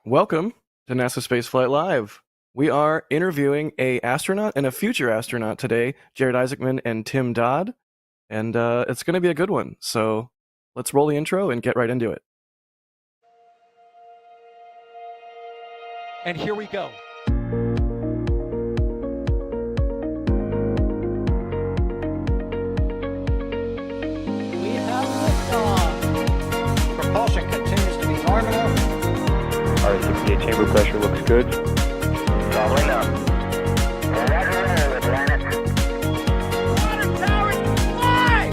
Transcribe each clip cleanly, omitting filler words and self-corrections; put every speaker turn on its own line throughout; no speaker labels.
Welcome to NASA Spaceflight Live. We are interviewing a astronaut and a future astronaut today, Jared Isaacman and Tim Dodd, and it's going to be a good one. So let's roll the intro and get right into it.
And here we go. We have liftoff. Propulsion continues to be normal.
RCPA chamber pressure looks good.
Traveling up. Roger, with planet.
Water power supply!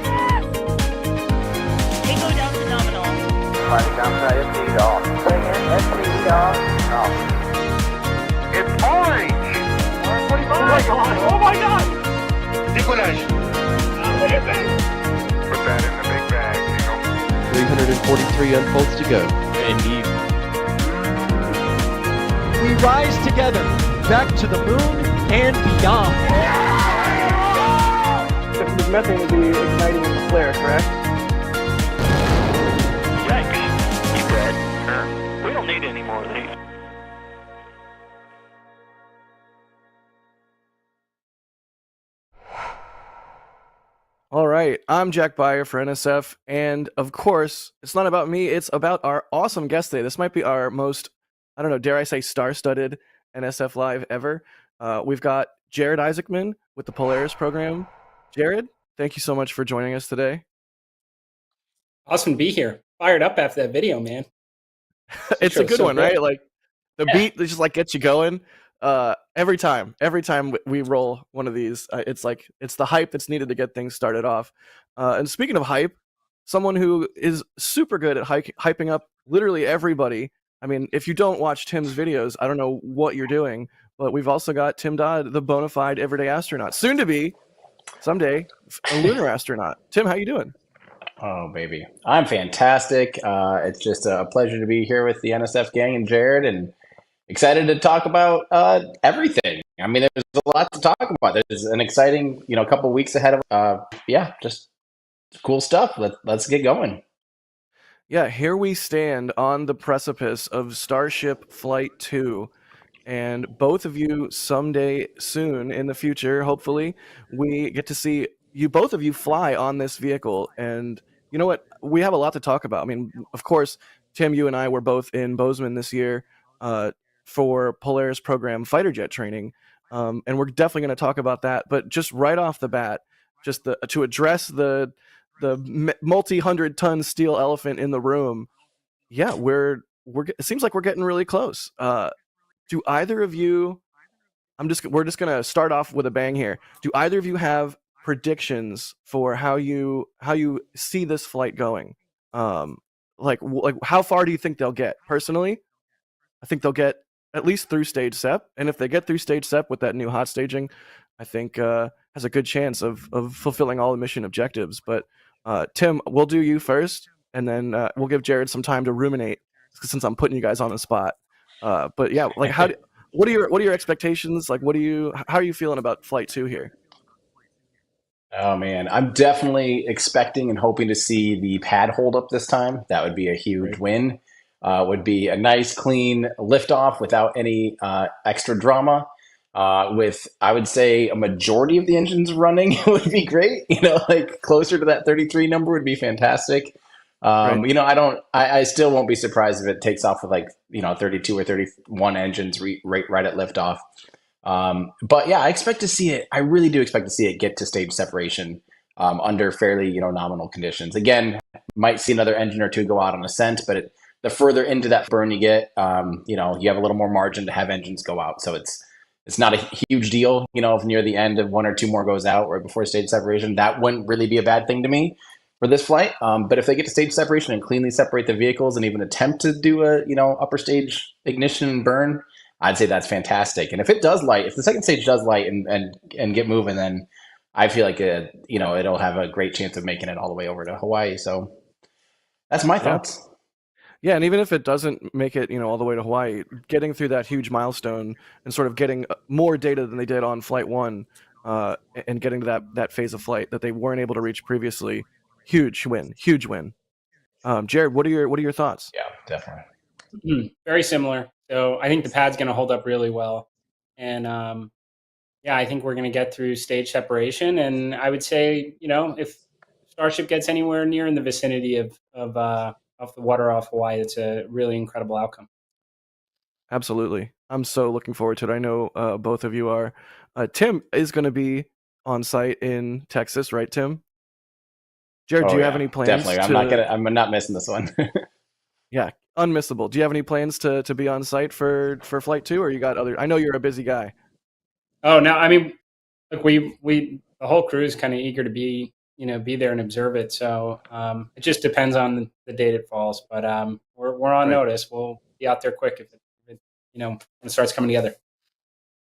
Yes! Tango down to nominal.
Fighting downside SPD off. Bring in SPD off. It's orange! Orange 45! Oh my god! Oh my god! Decollage! Look at this! Put that in the big bag, Eagle.
343 unfolds to go. Indeed.
We rise together, back to the moon and beyond.
This methane will be igniting with the flare, correct?
Yikes. You dead? We don't need any more of these.
All right, I'm Jack Beyer for NSF, and of course, it's not about me, it's about our awesome guest today. This might be our most, I don't know, dare I say star-studded NSF Live ever. We've got Jared Isaacman with the Polaris Program. Jared, thank you so much for joining us today.
Awesome to be here. Fired up after that video, man.
It's a good one,
good.
right? Like the beat just like gets you going. Every time we roll one of these, it's the hype that's needed to get things started off. And speaking of hype, someone who is super good at hyping up literally everybody. I mean, if you don't watch Tim's videos, I don't know what you're doing. But we've also got Tim Dodd, the bona fide everyday astronaut, soon to be someday a lunar astronaut. Tim, how you doing?
Oh, baby. I'm fantastic. It's just a pleasure to be here with the NSF gang and Jared, and excited to talk about everything. I mean, there's a lot to talk about. There's an exciting, couple weeks ahead of, just cool stuff. Let's get going.
Yeah, here we stand on the precipice of Starship Flight 2. And both of you someday soon in the future, hopefully, we get to see both of you fly on this vehicle. And you know what? We have a lot to talk about. I mean, of course, Tim, you and I were both in Bozeman this year for Polaris Program fighter jet training. And we're definitely going to talk about that. But just right off the bat, to address the multi-hundred-ton steel elephant in the room, yeah, it seems like we're getting really close. Do either of you? We're just gonna start off with a bang here. Do either of you have predictions for how you see this flight going? Like how far do you think they'll get? Personally, I think they'll get at least through stage SEP, and if they get through stage SEP with that new hot staging, I think has a good chance of fulfilling all the mission objectives. But Tim, we'll do you first, and then we'll give Jared some time to ruminate since I'm putting you guys on the spot. But yeah, like what are your expectations? Like, how are you feeling about Flight 2 here?
Oh man, I'm definitely expecting and hoping to see the pad hold up this time. That would be a huge win. Would be a nice clean liftoff without any extra drama. With, I would say, a majority of the engines running would be great. Like closer to that 33 number would be fantastic.
Right.
I still won't be surprised if it takes off with 32 or 31 engines right at liftoff. But yeah, I expect to see it. I really do expect to see it get to stage separation under fairly, nominal conditions. Again, might see another engine or two go out on ascent, but the further into that burn you get, you have a little more margin to have engines go out. So it's not a huge deal, if near the end of one or two more goes out or before stage separation. That wouldn't really be a bad thing to me for this flight. But if they get to stage separation and cleanly separate the vehicles and even attempt to do a, upper stage ignition and burn, I'd say that's fantastic. And if it does light, if the second stage does light and get moving, then I feel like it'll have a great chance of making it all the way over to Hawaii. So that's my thoughts.
Yeah, and even if it doesn't make it, all the way to Hawaii, getting through that huge milestone and sort of getting more data than they did on Flight 1 and getting to that phase of flight that they weren't able to reach previously, huge win. Jared, what are your thoughts?
Yeah, definitely.
Very similar. So I think the pad's going to hold up really well. And yeah, I think we're going to get through stage separation. And I would say, if Starship gets anywhere near in the vicinity of the water off Hawaii, it's a really incredible outcome.
Absolutely. I'm so looking forward to it. I know both of you are. Tim is going to be on site in Texas, right, Tim? Jared, do
Oh
you have
yeah,
any plans
definitely.
to?
I'm not missing this one.
Yeah, unmissable. Do you have any plans to be on site for flight 2, or you got other? I know you're a busy guy.
Oh, no, I mean, look, we the whole crew is kind of eager to be there and observe it. So it just depends on the date it falls. But we're on
Right.
notice. We'll be out there quick if it when it starts coming together.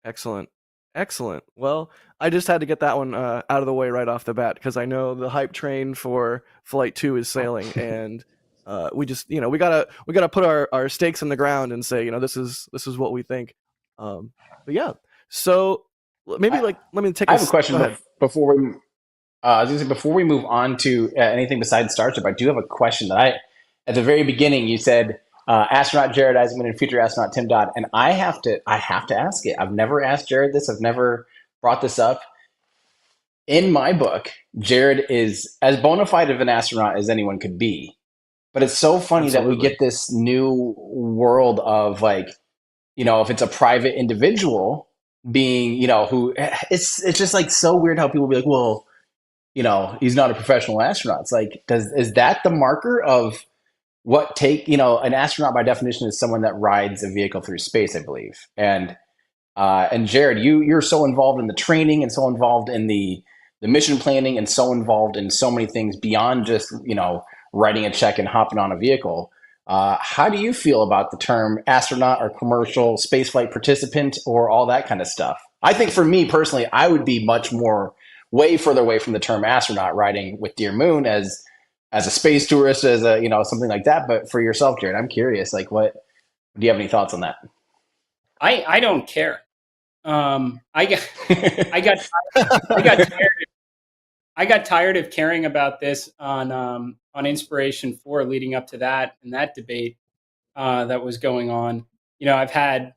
Excellent. Excellent. Well, I just had to get that one out of the way right off the bat because I know the hype train for Flight 2 is sailing, and we just we gotta put our stakes in the ground and say this is what we think. But yeah, so maybe let me take.
I have a question
Go ahead.
before we. I was going to say, before we move on to anything besides Starship, I do have a question that at the very beginning, you said astronaut Jared Isaacman and future astronaut Tim Dodd, and I have to ask it. I've never asked Jared this. I've never brought this up. In my book, Jared is as bona fide of an astronaut as anyone could be. But it's so funny that we
Absolutely.
get this new world of if it's a private individual being, who it's just like so weird how people be like, well, he's not a professional astronaut. It's like, is that the marker of an astronaut by definition is someone that rides a vehicle through space, I believe. And Jared, you're so involved in the training and so involved in the mission planning and so involved in so many things beyond just, writing a check and hopping on a vehicle. How do you feel about the term astronaut or commercial spaceflight participant or all that kind of stuff? I think for me personally, I would be much more way further away from the term astronaut riding with Dear Moon as a space tourist, as a something like that. But for yourself, Jared, I'm curious. Like, what do you have any thoughts on that?
I don't care. I got I got I got tired. I got tired of caring about this on Inspiration 4 leading up to that and that debate that was going on. I've had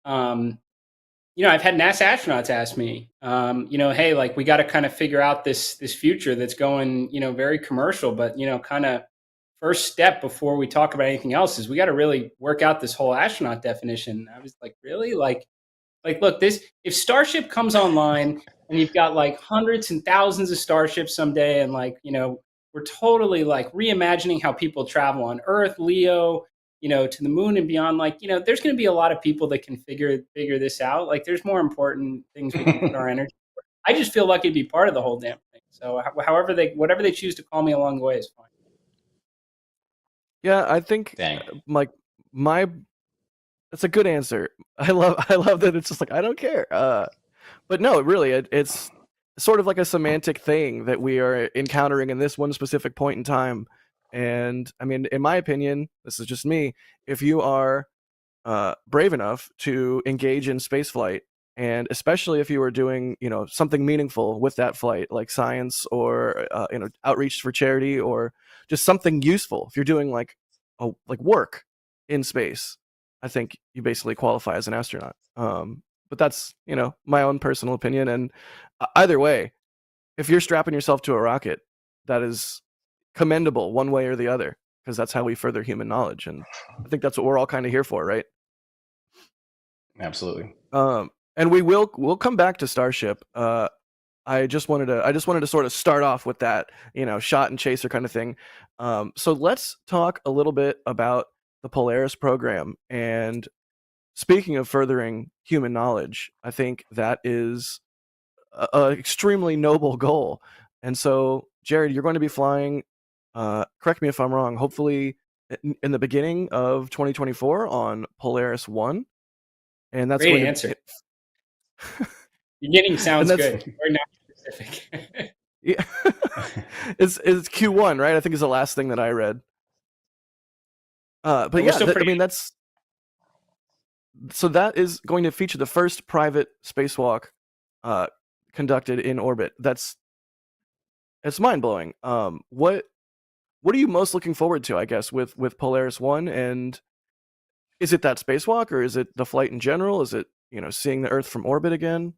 I've had NASA astronauts ask me, hey, like we got to kind of figure out this future that's going, very commercial, but kind of first step before we talk about anything else is we got to really work out this whole astronaut definition. I was like, really? Like, look, if Starship comes online and you've got like hundreds and thousands of starships someday, and we're totally like reimagining how people travel on Earth, Leo, to the moon and beyond. Like, there's going to be a lot of people that can figure this out. Like, there's more important things we can put our energy. I just feel lucky to be part of the whole damn thing. So, whatever they choose to call me along the way is fine.
Yeah, I think
Dang.
that's a good answer. I love that it's just like I don't care. But no, really, it's sort of like a semantic thing that we are encountering in this one specific point in time. And I mean, in my opinion, this is just me. If you are brave enough to engage in spaceflight, and especially if you are doing something meaningful with that flight, like science or outreach for charity or just something useful, if you're doing like work in space, I think you basically qualify as an astronaut. But that's my own personal opinion. And either way, if you're strapping yourself to a rocket, that is commendable one way or the other, because that's how we further human knowledge, and I think that's what we're all kind of here for, right?
Absolutely.
And we'll come back to Starship. I just wanted to sort of start off with that shot and chaser kind of thing. So let's talk a little bit about the Polaris program. And speaking of furthering human knowledge, I think that is an extremely noble goal. And so, Jared, you're going to be flying, correct me if I'm wrong, hopefully in the beginning of 2024 on Polaris 1. And that's
Great
going
answer.
To...
Beginning sounds good. We're not specific.
Yeah. it's Q1, right? I think is the last thing that I read. But yeah, I mean so that is going to feature the first private spacewalk conducted in orbit. It's mind-blowing. What are you most looking forward to, I guess, with Polaris 1, and Is it that spacewalk, or is it the flight in general? Is it, seeing the Earth from orbit again?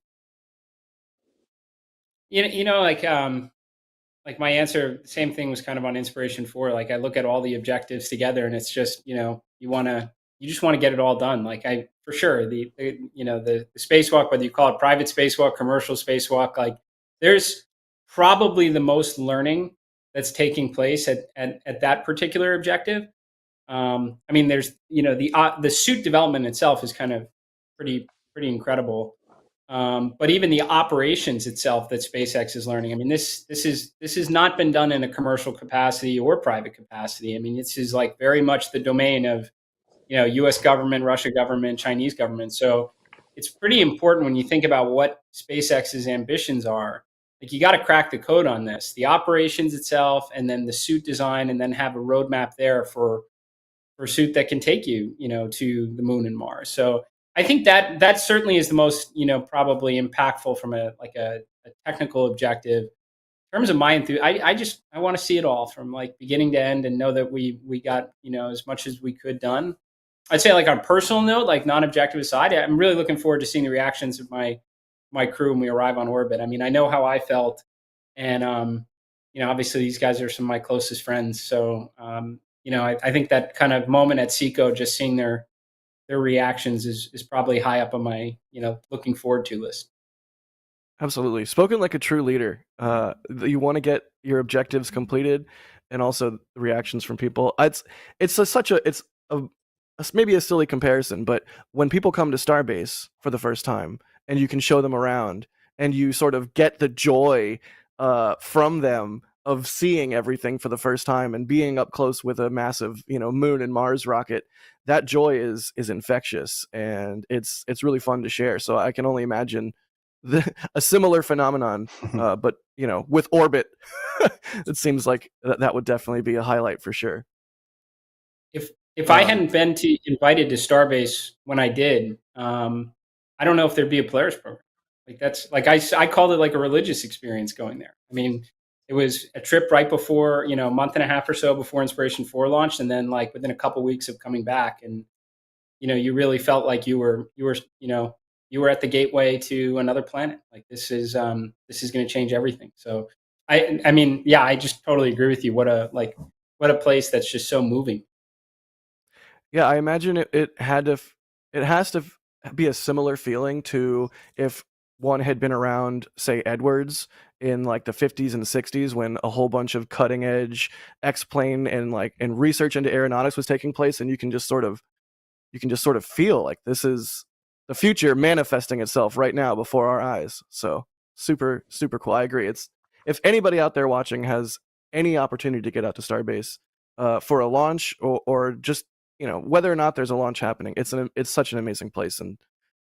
Like my answer, same thing was kind of on Inspiration 4. Like I look at all the objectives together, and it's just you just want to get it all done. Like for sure the spacewalk, whether you call it private spacewalk, commercial spacewalk, like there's probably the most learning that's taking place at that particular objective. I mean, there's the suit development itself is kind of pretty incredible. But even the operations itself that SpaceX is learning. I mean, this has not been done in a commercial capacity or private capacity. I mean, this is like very much the domain of U.S. government, Russia government, Chinese government. So it's pretty important when you think about what SpaceX's ambitions are. Like you got to crack the code on this, the operations itself, and then the suit design, and then have a roadmap there for a suit that can take you, to the moon and Mars. So I think that certainly is the most, probably impactful from a technical objective. In terms of my enthusiasm, I want to see it all from like beginning to end, and know that we got as much as we could done. I'd say, like on a personal note, like non-objective aside, I'm really looking forward to seeing the reactions of my crew when we arrive on orbit. I mean, I know how I felt, and obviously these guys are some of my closest friends. So I think that kind of moment at SECO, just seeing their reactions is probably high up on my looking forward to list.
Absolutely. Spoken like a true leader. You want to get your objectives completed, and also the reactions from people. It's maybe a silly comparison, but when people come to Starbase for the first time and you can show them around and you sort of get the joy from them of seeing everything for the first time and being up close with a massive, moon and Mars rocket, that joy is infectious, and it's really fun to share. So I can only imagine a similar phenomenon, but with orbit. It seems like that would definitely be a highlight for sure.
If I hadn't been invited to Starbase when I did, I don't know if there'd be a Polaris program. Like that's like I called it like a religious experience going there. I mean, it was a trip right before, a month and a half or so before Inspiration 4 launched, and then like within a couple of weeks of coming back, and you really felt like you were at the gateway to another planet. Like this is going to change everything. So I mean, yeah, I just totally agree with you. What a place that's just so moving.
Yeah, I imagine it has to be a similar feeling to if one had been around, say, Edwards in like the 50s and 60s, when a whole bunch of cutting edge X-plane and research into aeronautics was taking place, and you can just sort of feel like this is the future manifesting itself right now before our eyes. So super, super cool. I agree. If anybody out there watching has any opportunity to get out to Starbase for a launch or just whether or not there's a launch happening, it's such an amazing place, and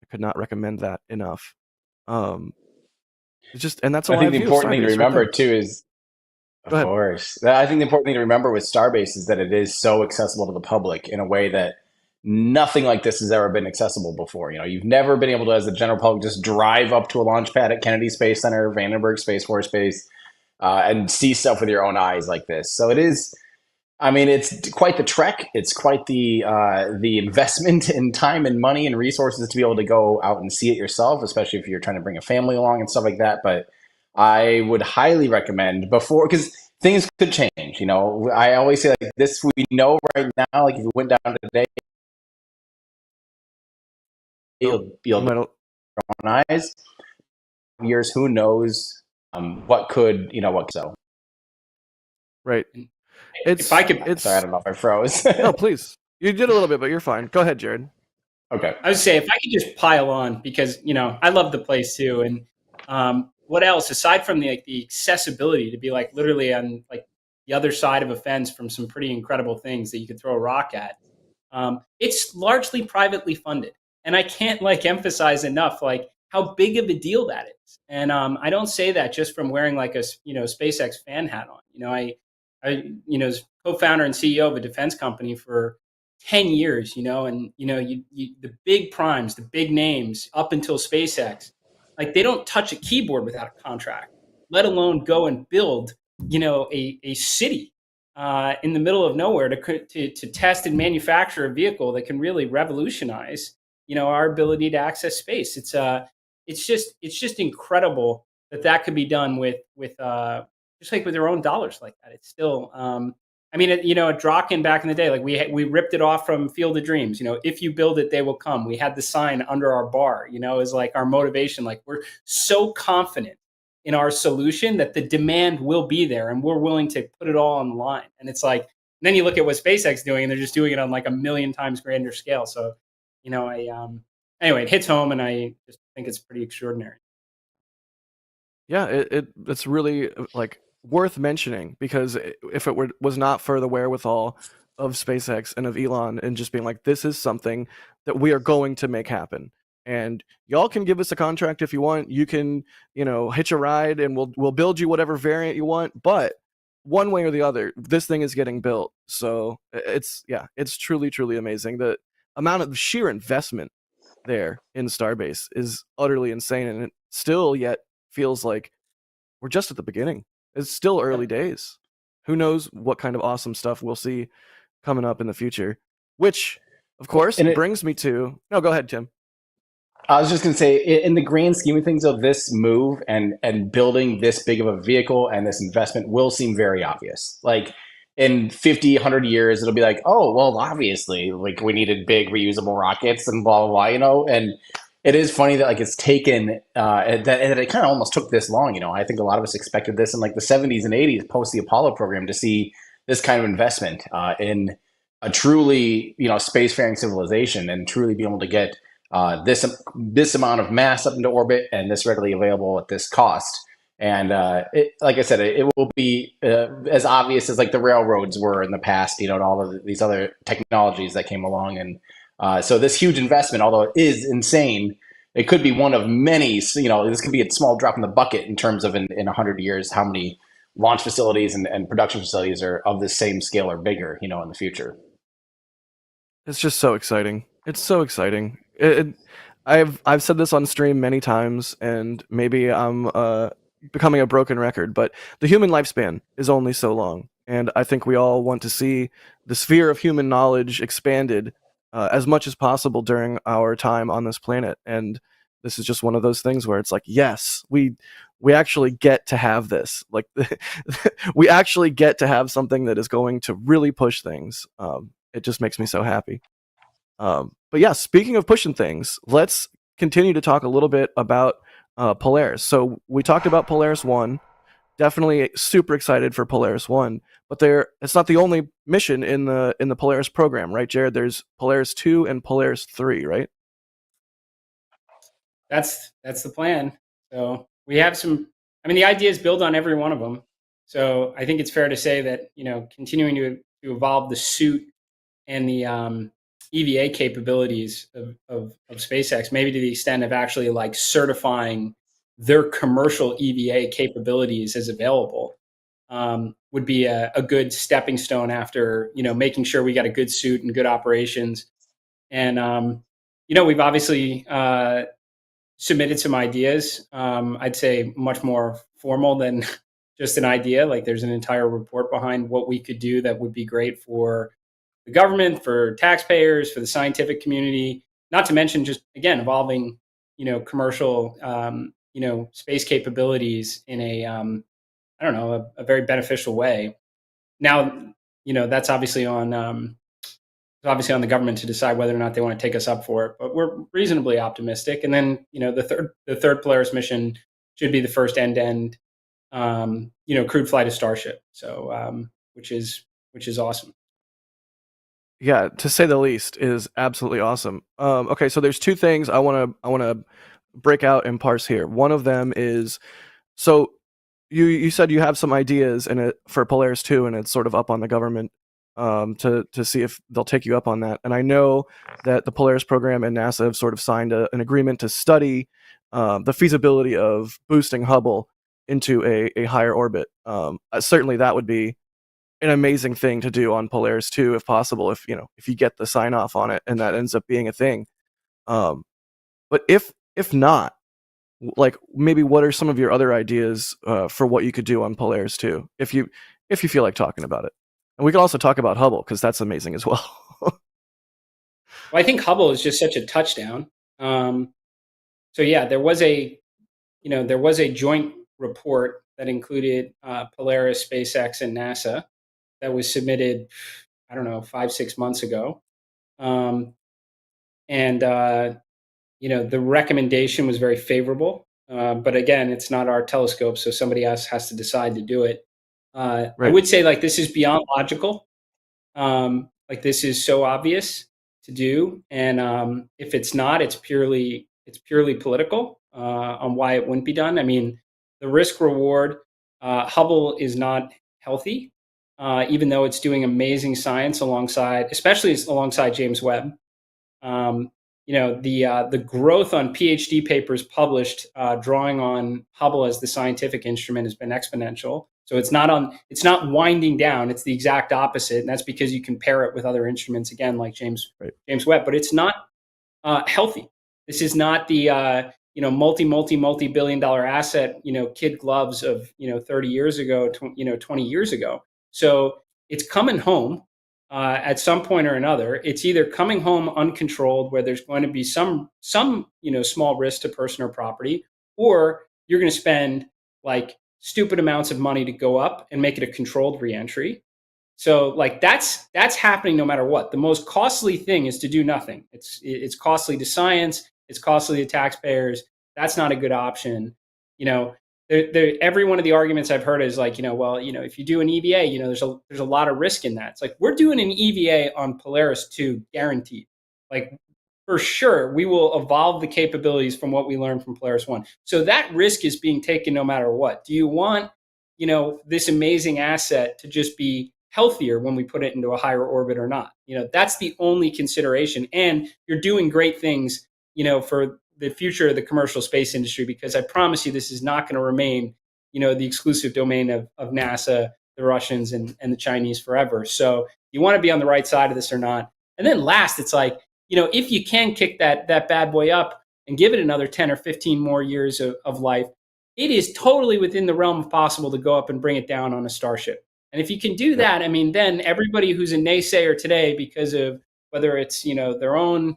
I could not recommend that enough. And that's all
I think the important thing to remember too is, of course, I think the important thing to remember with Starbase is that it is so accessible to the public in a way that nothing like this has ever been accessible before. You've never been able to, as the general public, just drive up to a launch pad at Kennedy Space Center, Vandenberg Space Force Base, and see stuff with your own eyes like this. So it is. I mean, it's quite the trek. It's quite the investment in time and money and resources to be able to go out and see it yourself, especially if you're trying to bring a family along and stuff like that. But I would highly recommend because things could change. I always say like this: we know right now, like if you went down today, you'll be able to own eyes. Years, who knows what could so.
Right.
Sorry, I
don't know if I froze.
No, please. You did a little bit, but you're fine. Go ahead, Jared.
Okay.
I would say if I could just pile on, because I love the place too, and what else aside from the accessibility to be like literally on like the other side of a fence from some pretty incredible things that you could throw a rock at. It's largely privately funded, and I can't emphasize enough how big of a deal that is. And I don't say that just from wearing like a SpaceX fan hat on. I was co-founder and CEO of a defense company for 10 years, and the big primes, the big names up until SpaceX, they don't touch a keyboard without a contract, let alone go and build, a city in the middle of nowhere to test and manufacture a vehicle that can really revolutionize, our ability to access space. It's just incredible that could be done with just like with their own dollars like that. It's still, I mean, at Draken back in the day, like we ripped it off from Field of Dreams. If you build it, they will come. We had the sign under our bar. Is like our motivation. Like we're so confident in our solution that the demand will be there, and we're willing to put it all on the line. And it's like, and then you look at what SpaceX is doing, and they're just doing it on like a million times grander scale. So, anyway, it hits home, and I just think it's pretty extraordinary.
Yeah, it's really like worth mentioning, because if it was not for the wherewithal of SpaceX and of Elon and just being like, this is something that we are going to make happen, and y'all can give us a contract if you want, you can hitch a ride and we'll build you whatever variant you want, but one way or the other, this thing is getting built. So it's truly amazing. The amount of sheer investment there in Starbase is utterly insane, and it still yet feels like we're just at the beginning. It's still early days. Who knows what kind of awesome stuff we'll see coming up in the future, which of course brings me to, no, go ahead, Tim.
I was just going to say, in the grand scheme of things, though, this move and building this big of a vehicle and this investment will seem very obvious. Like in 50, 100 years, it'll be like, oh, well, obviously, like we needed big reusable rockets and blah, blah, blah, And it is funny that like it's taken, that it kind of almost took this long. I think a lot of us expected this in like the 70s and 80s post the Apollo program to see this kind of investment in a truly, spacefaring civilization, and truly be able to get this amount of mass up into orbit and this readily available at this cost. And like I said, it will be as obvious as like the railroads were in the past, and all of these other technologies that came along. And so this huge investment, although it is insane, it could be one of many. This could be a small drop in the bucket in terms of in 100 years, how many launch facilities and production facilities are of the same scale or bigger, in the future.
It's just so exciting. It's so exciting. I've said this on stream many times, and maybe I'm becoming a broken record, but the human lifespan is only so long, and I think we all want to see the sphere of human knowledge expanded as much as possible during our time on this planet. And this is just one of those things where it's like, yes, we actually get to have this. Like, we actually get to have something that is going to really push things. It just makes me so happy. But yeah, speaking of pushing things, let's continue to talk a little bit about Polaris. So we talked about Polaris 1. Definitely super excited for Polaris 1, but it's not the only mission in the Polaris program, right, Jared? There's Polaris 2 and Polaris 3, right?
That's the plan. So we have the idea is build on every one of them. So I think it's fair to say that, continuing to evolve the suit and the EVA capabilities of SpaceX, maybe to the extent of actually like certifying their commercial EVA capabilities as available, would be a good stepping stone after, making sure we got a good suit and good operations. And, we've obviously submitted some ideas. I'd say much more formal than just an idea. Like there's an entire report behind what we could do that would be great for the government, for taxpayers, for the scientific community, not to mention just, again, evolving, commercial, space capabilities in a very beneficial way. Now, that's obviously on the government to decide whether or not they want to take us up for it, but we're reasonably optimistic. And then, the third Polaris mission should be the first end-to-end, crewed flight of Starship. So, which is awesome.
Yeah, to say the least, is absolutely awesome. Okay, so there's two things I want to break out and parse here. One of them is, so you said you have some ideas in it for Polaris 2, and it's sort of up on the government to see if they'll take you up on that. And I know that the Polaris program and NASA have sort of signed an agreement to study the feasibility of boosting Hubble into a higher orbit. Certainly that would be an amazing thing to do on Polaris 2 if possible, if you get the sign off on it and that ends up being a thing. But if not, like, maybe what are some of your other ideas for what you could do on Polaris 2 if you feel like talking about it? And we can also talk about Hubble because that's amazing as well.
Well, I think Hubble is just such a touchdown. So yeah, there was a joint report that included Polaris, SpaceX, and NASA that was submitted, I don't know, 5-6 months ago, and the recommendation was very favorable. But again, it's not our telescope, so somebody else has to decide to do it. I
Right.
would say like this is beyond logical. Like this is so obvious to do, and if it's not, it's purely political on why it wouldn't be done. I mean, the risk reward, Hubble is not healthy, even though it's doing amazing science especially alongside James Webb. The growth on PhD papers published drawing on Hubble as the scientific instrument has been exponential. So it's not winding down. It's the exact opposite, and that's because you compare it with other instruments again, like James Webb. But it's not healthy. This is not the multi-billion-dollar asset kid gloves of 30 years ago, 20 years ago. So it's coming home. At some point or another, it's either coming home uncontrolled, where there's going to be some small risk to person or property, or you're going to spend like stupid amounts of money to go up and make it a controlled reentry. So like that's happening no matter what. The most costly thing is to do nothing. It's costly to science. It's costly to taxpayers. That's not a good option. Every one of the arguments I've heard is like, if you do an EVA, there's a lot of risk in that. It's like, we're doing an EVA on Polaris 2, guaranteed. Like, for sure, we will evolve the capabilities from what we learned from Polaris 1. So that risk is being taken no matter what. Do you want, this amazing asset to just be healthier when we put it into a higher orbit or not? That's the only consideration. And you're doing great things, for the future of the commercial space industry, because I promise you this is not going to remain, the exclusive domain of NASA, the Russians, and the Chinese forever. So you want to be on the right side of this or not. And then last, it's like, if you can kick that bad boy up and give it another 10 or 15 more years of life, it is totally within the realm of possible to go up and bring it down on a Starship. And if you can do that, I mean, then everybody who's a naysayer today, because of whether it's, their own,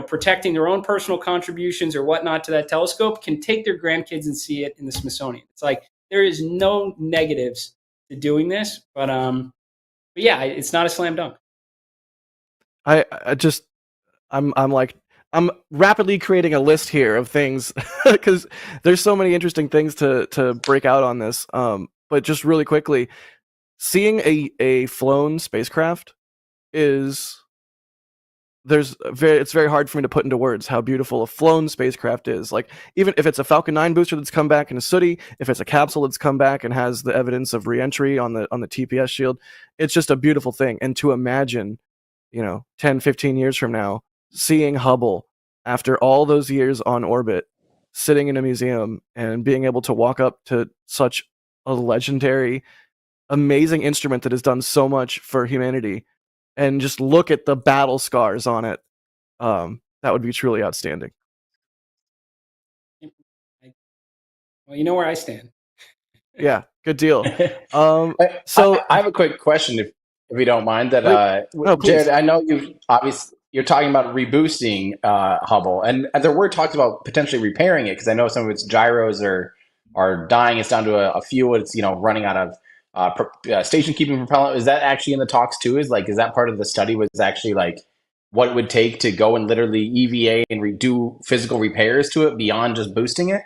protecting their own personal contributions or whatnot to that telescope, can take their grandkids and see it in the Smithsonian. It's like, there is no negatives to doing this, but yeah, it's not a slam dunk.
I'm rapidly creating a list here of things because there's so many interesting things to break out on this. But just really quickly, seeing a flown spacecraft it's very hard for me to put into words how beautiful a flown spacecraft is. Like, even if it's a Falcon 9 booster that's come back in a sooty, if it's a capsule that's come back and has the evidence of reentry on the TPS shield, it's just a beautiful thing. And to imagine, 10, 15 years from now, seeing Hubble after all those years on orbit, sitting in a museum and being able to walk up to such a legendary, amazing instrument that has done so much for humanity, and just look at the battle scars on it, that would be truly outstanding.
Well, you know where I stand.
Yeah, good deal.
So I have a quick question, if you don't mind. That Jared, I know you're talking about reboosting Hubble, and there were talks about potentially repairing it, because I know some of its gyros are dying. It's down to a few. It's running out of station keeping propellant. Is that actually in the talks too? Is that part of the study? Was actually like what it would take to go and literally EVA and do physical repairs to it beyond just boosting it?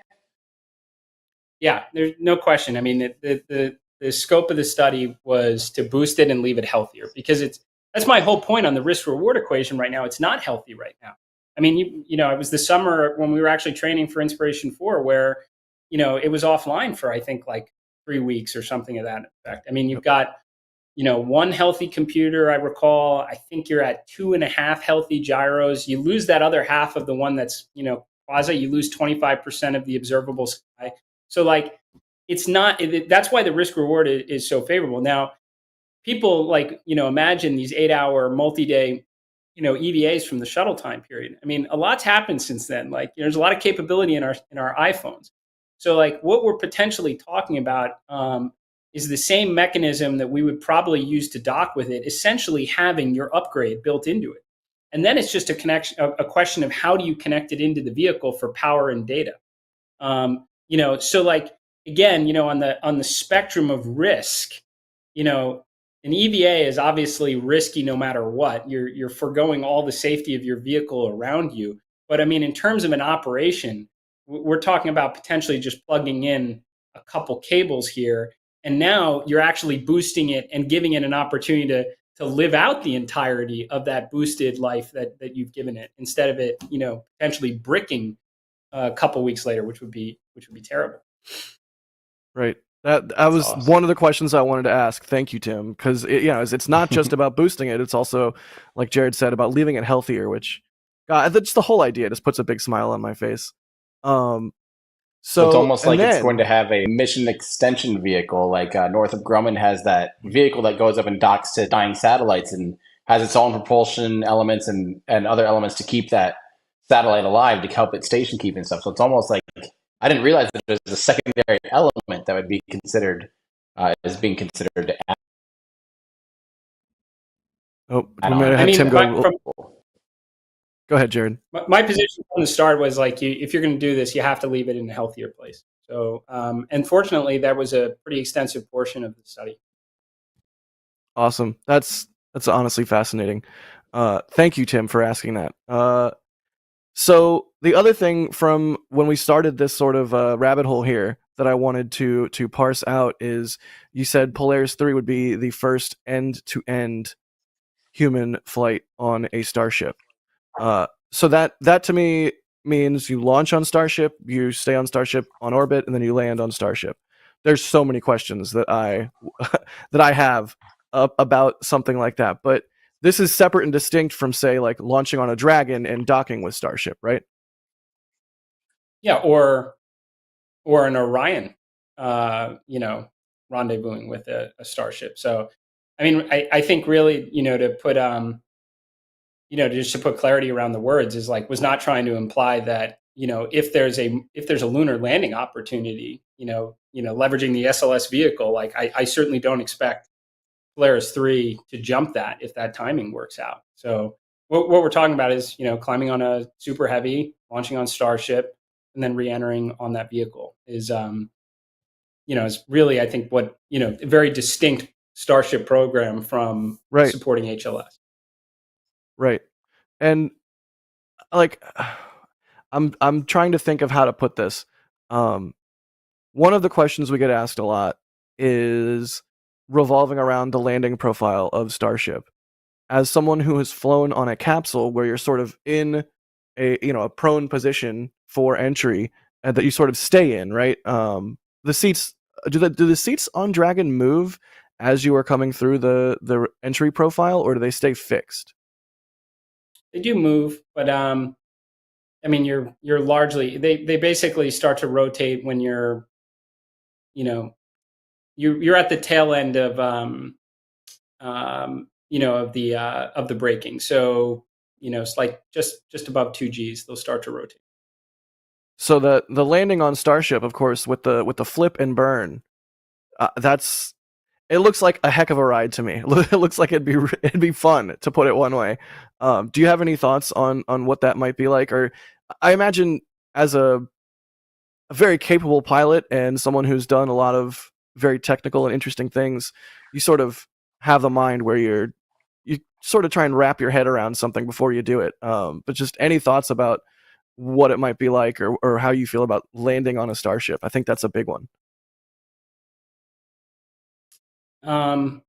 Yeah, there's no question. I mean, the scope of the study was to boost it and leave it healthier, because that's my whole point on the risk reward equation right now. It's not healthy right now. I mean, it was the summer when we were actually training for Inspiration 4 where, it was offline for, I think, like 3 weeks or something of that effect. I mean, you've got, one healthy computer, I recall. I think you're at 2.5 healthy gyros. You lose that other half of the one that's, quasi, you lose 25% of the observable sky. So like, it's not, that's why the risk reward is so favorable. Now, people imagine these 8-hour multi-day, EVAs from the shuttle time period. I mean, a lot's happened since then. Like, there's a lot of capability in our iPhones. So like what we're potentially talking about is the same mechanism that we would probably use to dock with it, essentially having your upgrade built into it. And then it's just a question of how do you connect it into the vehicle for power and data. So like again, on the spectrum of risk, an EVA is obviously risky no matter what. You're foregoing all the safety of your vehicle around you. But I mean, in terms of an operation, we're talking about potentially just plugging in a couple cables here, and now you're actually boosting it and giving it an opportunity to live out the entirety of that boosted life that you've given it, instead of it, potentially bricking a couple weeks later, which would be terrible.
Right. That was
awesome.
one of the questions I wanted to ask. Thank you, Tim, because it's not just about boosting it; it's also, like Jared said, about leaving it healthier. Which, God, that's the whole idea. Just puts a big smile on my face. So
it's almost like it's
then,
going to have a mission extension vehicle, like Northrop Grumman has that vehicle that goes up and docks to dying satellites and has its own propulsion elements and other elements to keep that satellite alive, to help it station keep and stuff. So it's almost like, I didn't realize that there's a secondary element that would be considered as being considered to add.
we
on.
might have Tim go.
From,
Go ahead, Jared.
my position from the start was like, if you're going to do this, you have to leave it in a healthier place. So, and fortunately, that was a pretty extensive portion of the study.
Awesome. That's honestly fascinating. Thank you, Tim, for asking that. So the other thing from when we started this sort of rabbit hole here that I wanted to parse out is, you said Polaris 3 would be the first end-to-end human flight on a Starship. So that to me means you launch on Starship, you stay on Starship on orbit, and then you land on Starship. There's so many questions that I have about something like that, but this is separate and distinct from, say, like launching on a Dragon and docking with Starship, right?
Yeah, or an Orion, rendezvousing with a Starship. So, I mean, I think really, to put just to put clarity around the words, was not trying to imply that, if there's a lunar landing opportunity, leveraging the SLS vehicle, like I certainly don't expect Polaris 3 to jump that if that timing works out. So what we're talking about is, climbing on a super heavy, launching on Starship, and then re-entering on that vehicle is really, I think, what, a very distinct Starship program from supporting HLS.
Right. And like, I'm trying to think of how to put this. One of the questions we get asked a lot is revolving around the landing profile of Starship. As someone who has flown on a capsule where you're sort of in a prone position for entry, and that you sort of stay in, right? The seats, do the seats on Dragon move as you are coming through the entry profile, or do they stay fixed?
They do move, but I mean, you're largely, they basically start to rotate when you're at the tail end of of the braking. So it's like just above 2 Gs, they'll start to rotate.
So the landing on Starship, of course, with the flip and burn, it looks like a heck of a ride to me. It looks like it'd be fun, to put it one way. Do you have any thoughts on what that might be like? Or I imagine, as a very capable pilot and someone who's done a lot of very technical and interesting things, you sort of have the mind where you sort of try and wrap your head around something before you do it. But just any thoughts about what it might be like, or how you feel about landing on a Starship? I think that's a big one.
I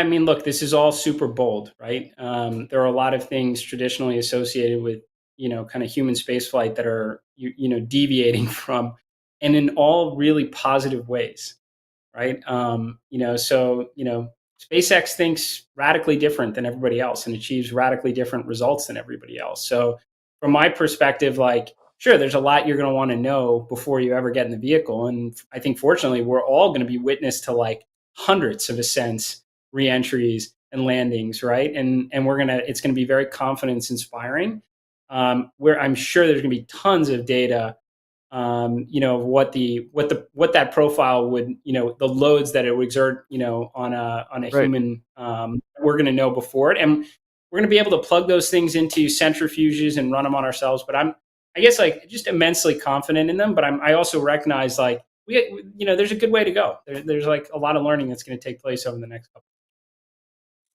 mean, look, this is all super bold, right? There are a lot of things traditionally associated with, kind of human spaceflight that are, deviating from, and in all really positive ways, right? SpaceX thinks radically different than everybody else and achieves radically different results than everybody else. So from my perspective, like, sure, there's a lot you're going to want to know before you ever get in the vehicle. And I think, fortunately, we're all going to be witness to like hundreds of ascents, reentries, and landings, right? And it's going to be very confidence inspiring. Where I'm sure there's going to be tons of data what that profile would, the loads that it would exert, on a
Right.
human. We're going to know before it, and we're going to be able to plug those things into centrifuges and run them on ourselves. But I guess, just immensely confident in them. But I also recognize there's a good way to go. There's a lot of learning that's going to take place over the next couple.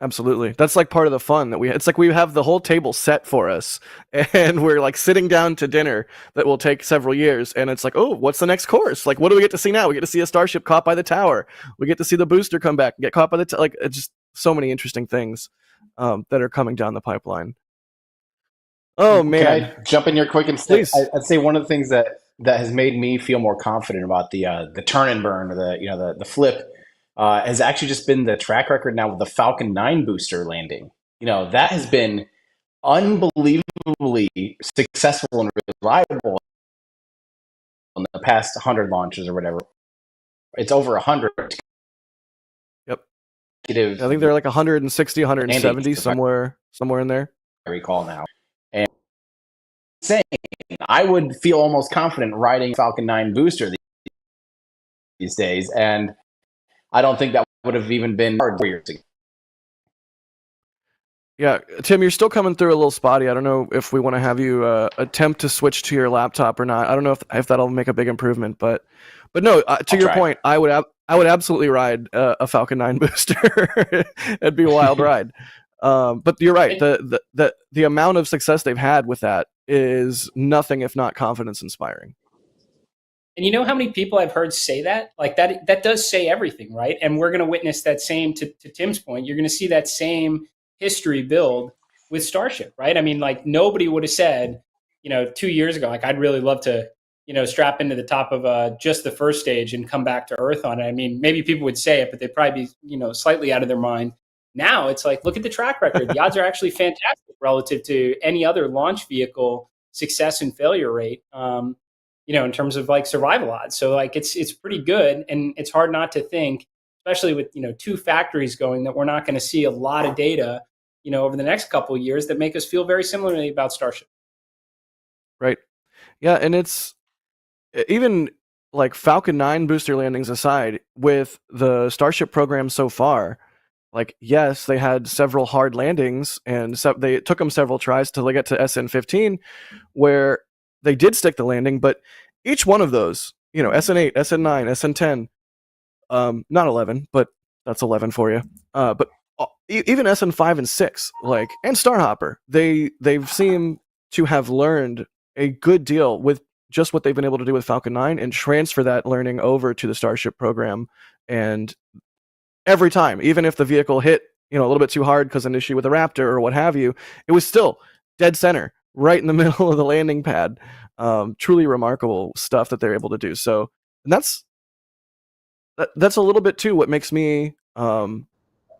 Absolutely. That's part of the fun that it's we have the whole table set for us, and we're sitting down to dinner that will take several years, and it's oh, what's the next course? What do we get to see now? We get to see a Starship caught by the tower. We get to see the booster come back and get caught by the it's just so many interesting things that are coming down the pipeline. Oh man.
Can I jump in here quick and say,
Please.
I'd say one of the things that has made me feel more confident about the turn and burn, or the flip, has actually just been the track record now with the Falcon 9 booster landing. That has been unbelievably successful and reliable in the past 100 launches or whatever. It's over 100.
Yep. I think they're 160, 170, somewhere in there.
I recall now. And saying, I would feel almost confident riding Falcon 9 booster these days, and I don't think that would have even been hard 4 years ago.
Yeah, Tim, you're still coming through a little spotty. I don't know if we want to have you attempt to switch to your laptop or not. I don't know if that'll make a big improvement, but no. To your point, I would absolutely ride a Falcon 9 booster. It'd be a wild ride. But you're right. The amount of success they've had with that is nothing if not confidence inspiring.
And you know how many people I've heard say that? That does say everything, right? And we're going to witness that same, to Tim's point, you're going to see that same history build with Starship, right? I mean, nobody would have said, 2 years ago, I'd really love to, strap into the top of just the first stage and come back to Earth on it. I mean, maybe people would say it, but they'd probably be, slightly out of their mind. Now it's look at the track record. The odds are actually fantastic relative to any other launch vehicle success and failure rate. In terms of survival odds. So it's pretty good. And it's hard not to think, especially with, 2 factories going, that we're not going to see a lot of data, over the next couple of years that make us feel very similarly about Starship.
Right. Yeah. And it's even Falcon 9 booster landings aside, with the Starship program so far, yes, they had several hard landings, and they took them several tries till they get to SN15, where they did stick the landing, but each one of those, SN8, SN9, SN10, not 11, but that's 11 for you. But even SN5 and 6, and Starhopper, they've seemed to have learned a good deal with just what they've been able to do with Falcon 9 and transfer that learning over to the Starship program. And every time, even if the vehicle hit, a little bit too hard because of an issue with a Raptor or what have you, it was still dead center, right in the middle of the landing pad. Truly remarkable stuff that they're able to do. So, and that's a little bit too what makes me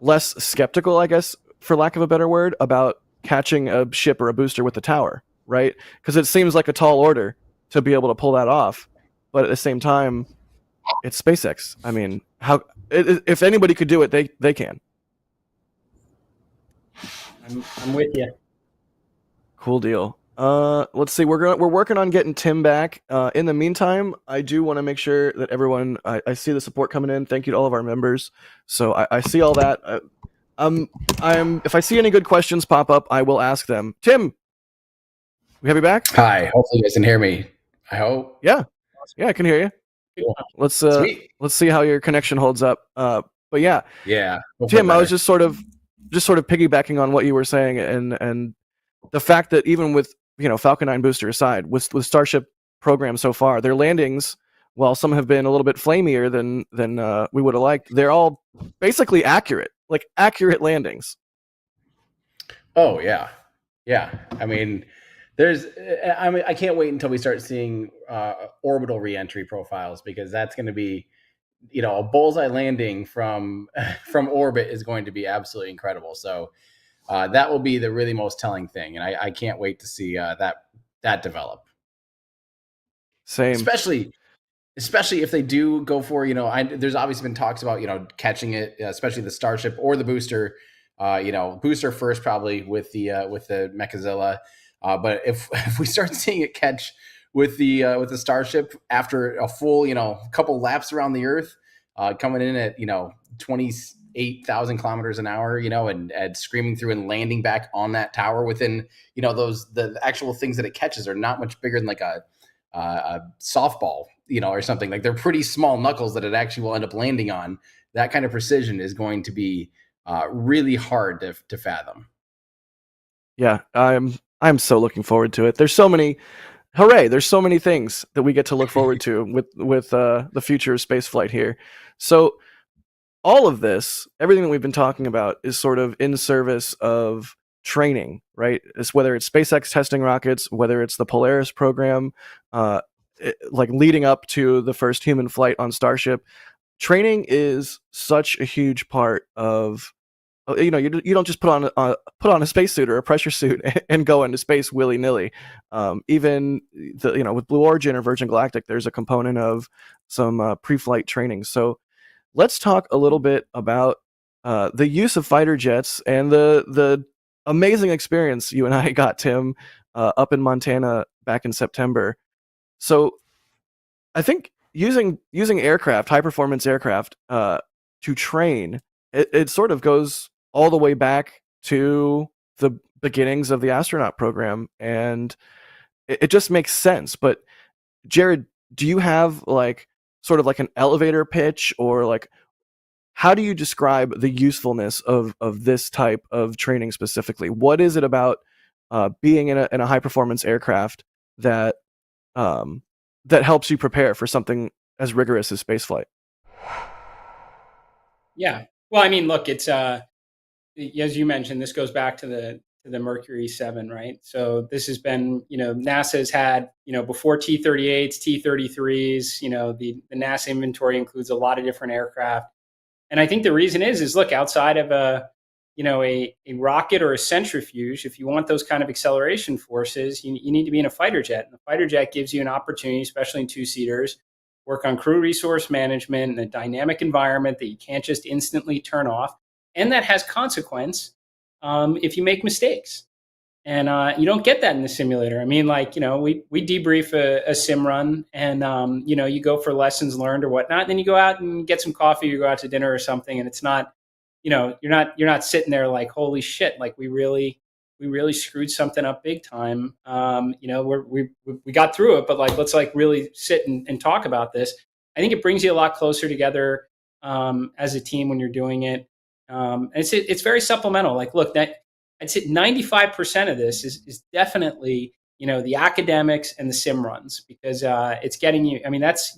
less skeptical, I guess, for lack of a better word, about catching a ship or a booster with the tower, right? Because it seems like a tall order to be able to pull that off, but at the same time, it's SpaceX. I mean, if anybody could do it, they can.
I'm with you.
Cool deal. Let's see. We're working on getting Tim back. In the meantime, I do want to make sure that everyone. I see the support coming in. Thank you to all of our members. So I see all that. If I see any good questions pop up, I will ask them. Tim, we have you back?
Hi. Hopefully you guys can hear me. I hope.
Yeah, I can hear you.
Cool.
Let's see how your connection holds up. But yeah. Tim, I was just sort of piggybacking on what you were saying, and the fact that even with Falcon 9 booster aside, with Starship program so far, their landings, while some have been a little bit flamier than we would have liked, they're all basically accurate landings.
Oh yeah. I mean, I can't wait until we start seeing orbital reentry profiles, because that's going to be, a bullseye landing from orbit is going to be absolutely incredible. So that will be the really most telling thing, and I can't wait to see that develop.
Same,
especially if they do go for there's obviously been talks about catching it, especially the Starship or the booster. Booster first probably with the Mechazilla. But if we start seeing it catch with the Starship after a full couple laps around the Earth, coming in at 28,000 kilometers an hour, and screaming through and landing back on that tower within the actual things that it catches are not much bigger than like a softball, or something. Like, they're pretty small knuckles that it actually will end up landing on. That kind of precision is going to be really hard to fathom.
Yeah, I'm so looking forward to it. There's so many things that we get to look forward to with the future of spaceflight here. So all of this, everything that we've been talking about, is sort of in service of training, right? Whether it's SpaceX testing rockets, whether it's the Polaris program, like leading up to the first human flight on Starship. Training is such a huge part of, you don't just put on a spacesuit or a pressure suit and go into space willy-nilly. Even with Blue Origin or Virgin Galactic, there's a component of some pre-flight training. So let's talk a little bit about the use of fighter jets and the amazing experience you and I got, Tim, up in Montana back in September. So I think using aircraft, high performance aircraft, to train, it sort of goes all the way back to the beginnings of the astronaut program, and it just makes sense. But Jared, do you have sort of an elevator pitch, or how do you describe the usefulness of this type of training specifically? What is it about being in a high performance aircraft that helps you prepare for something as rigorous as spaceflight?
Yeah. Well, I mean, look, it's as you mentioned, this goes back to the Mercury 7, right? So this has been, NASA's had, before T-38s, T-33s, the NASA inventory includes a lot of different aircraft. And I think the reason is look, outside of a rocket or a centrifuge, if you want those kind of acceleration forces, you need to be in a fighter jet. And the fighter jet gives you an opportunity, especially in two-seaters, work on crew resource management in a dynamic environment that you can't just instantly turn off. And that has consequence if you make mistakes. And you don't get that in the simulator. I mean, we debrief a sim run, and you go for lessons learned or whatnot. And then you go out and get some coffee, you go out to dinner or something, and it's not, you're not sitting there like, holy shit, like we really screwed something up big time. We got through it, but let's really sit and talk about this. I think it brings you a lot closer together as a team when you're doing it. And it's very supplemental. Look, I'd say 95% of this is definitely, the academics and the sim runs, because it's getting you, I mean, that's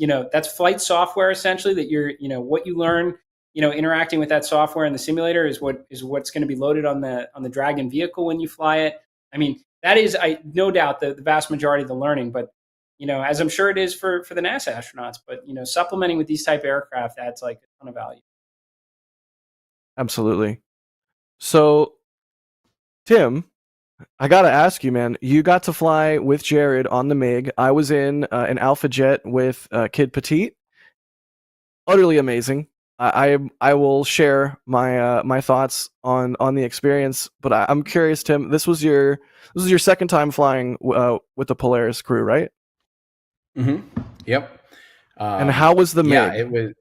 flight software essentially, that you're, what you learn, interacting with that software in the simulator is what's going to be loaded on the Dragon vehicle when you fly it. I mean, that is, no doubt, the vast majority of the learning, but, as I'm sure it is for the NASA astronauts, but, supplementing with these type of aircraft adds a ton of value.
Absolutely. So, Tim, I gotta ask you, man. You got to fly with Jared on the MiG. I was in an Alpha Jet with Kid Petite. Utterly amazing. I will share my thoughts on the experience, but I'm curious, Tim. This was your second time flying with the Polaris crew, right?
Mm-hmm. Yep.
And how was the MiG?
Yeah, it was.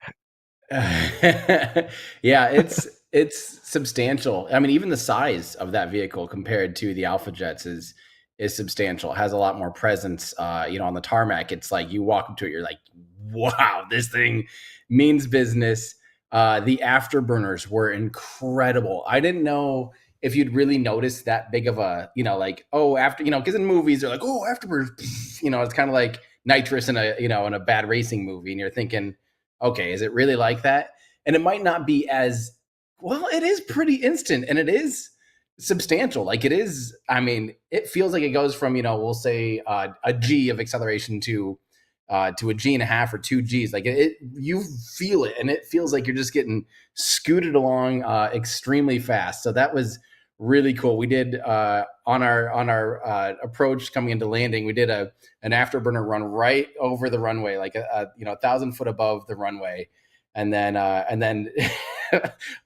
Yeah, it's substantial. I mean, even the size of that vehicle compared to the Alpha Jets is substantial. It has a lot more presence. On the tarmac, it's like you walk up to it, you're like, wow, this thing means business. The afterburners were incredible. I didn't know if you'd really notice that big of a, because in movies they're like, oh, afterburners, it's kind of like nitrous in a bad racing movie, and you're thinking, okay, is it really like that? And it might not be as well. It is pretty instant, and it is substantial. It is. I mean, it feels like it goes from we'll say a G of acceleration to a G and a half or 2 Gs. You feel it, and it feels like you're just getting scooted along extremely fast. So that was really cool. We did on our approach coming into landing, we did an afterburner run right over the runway, 1,000 foot above the runway, and then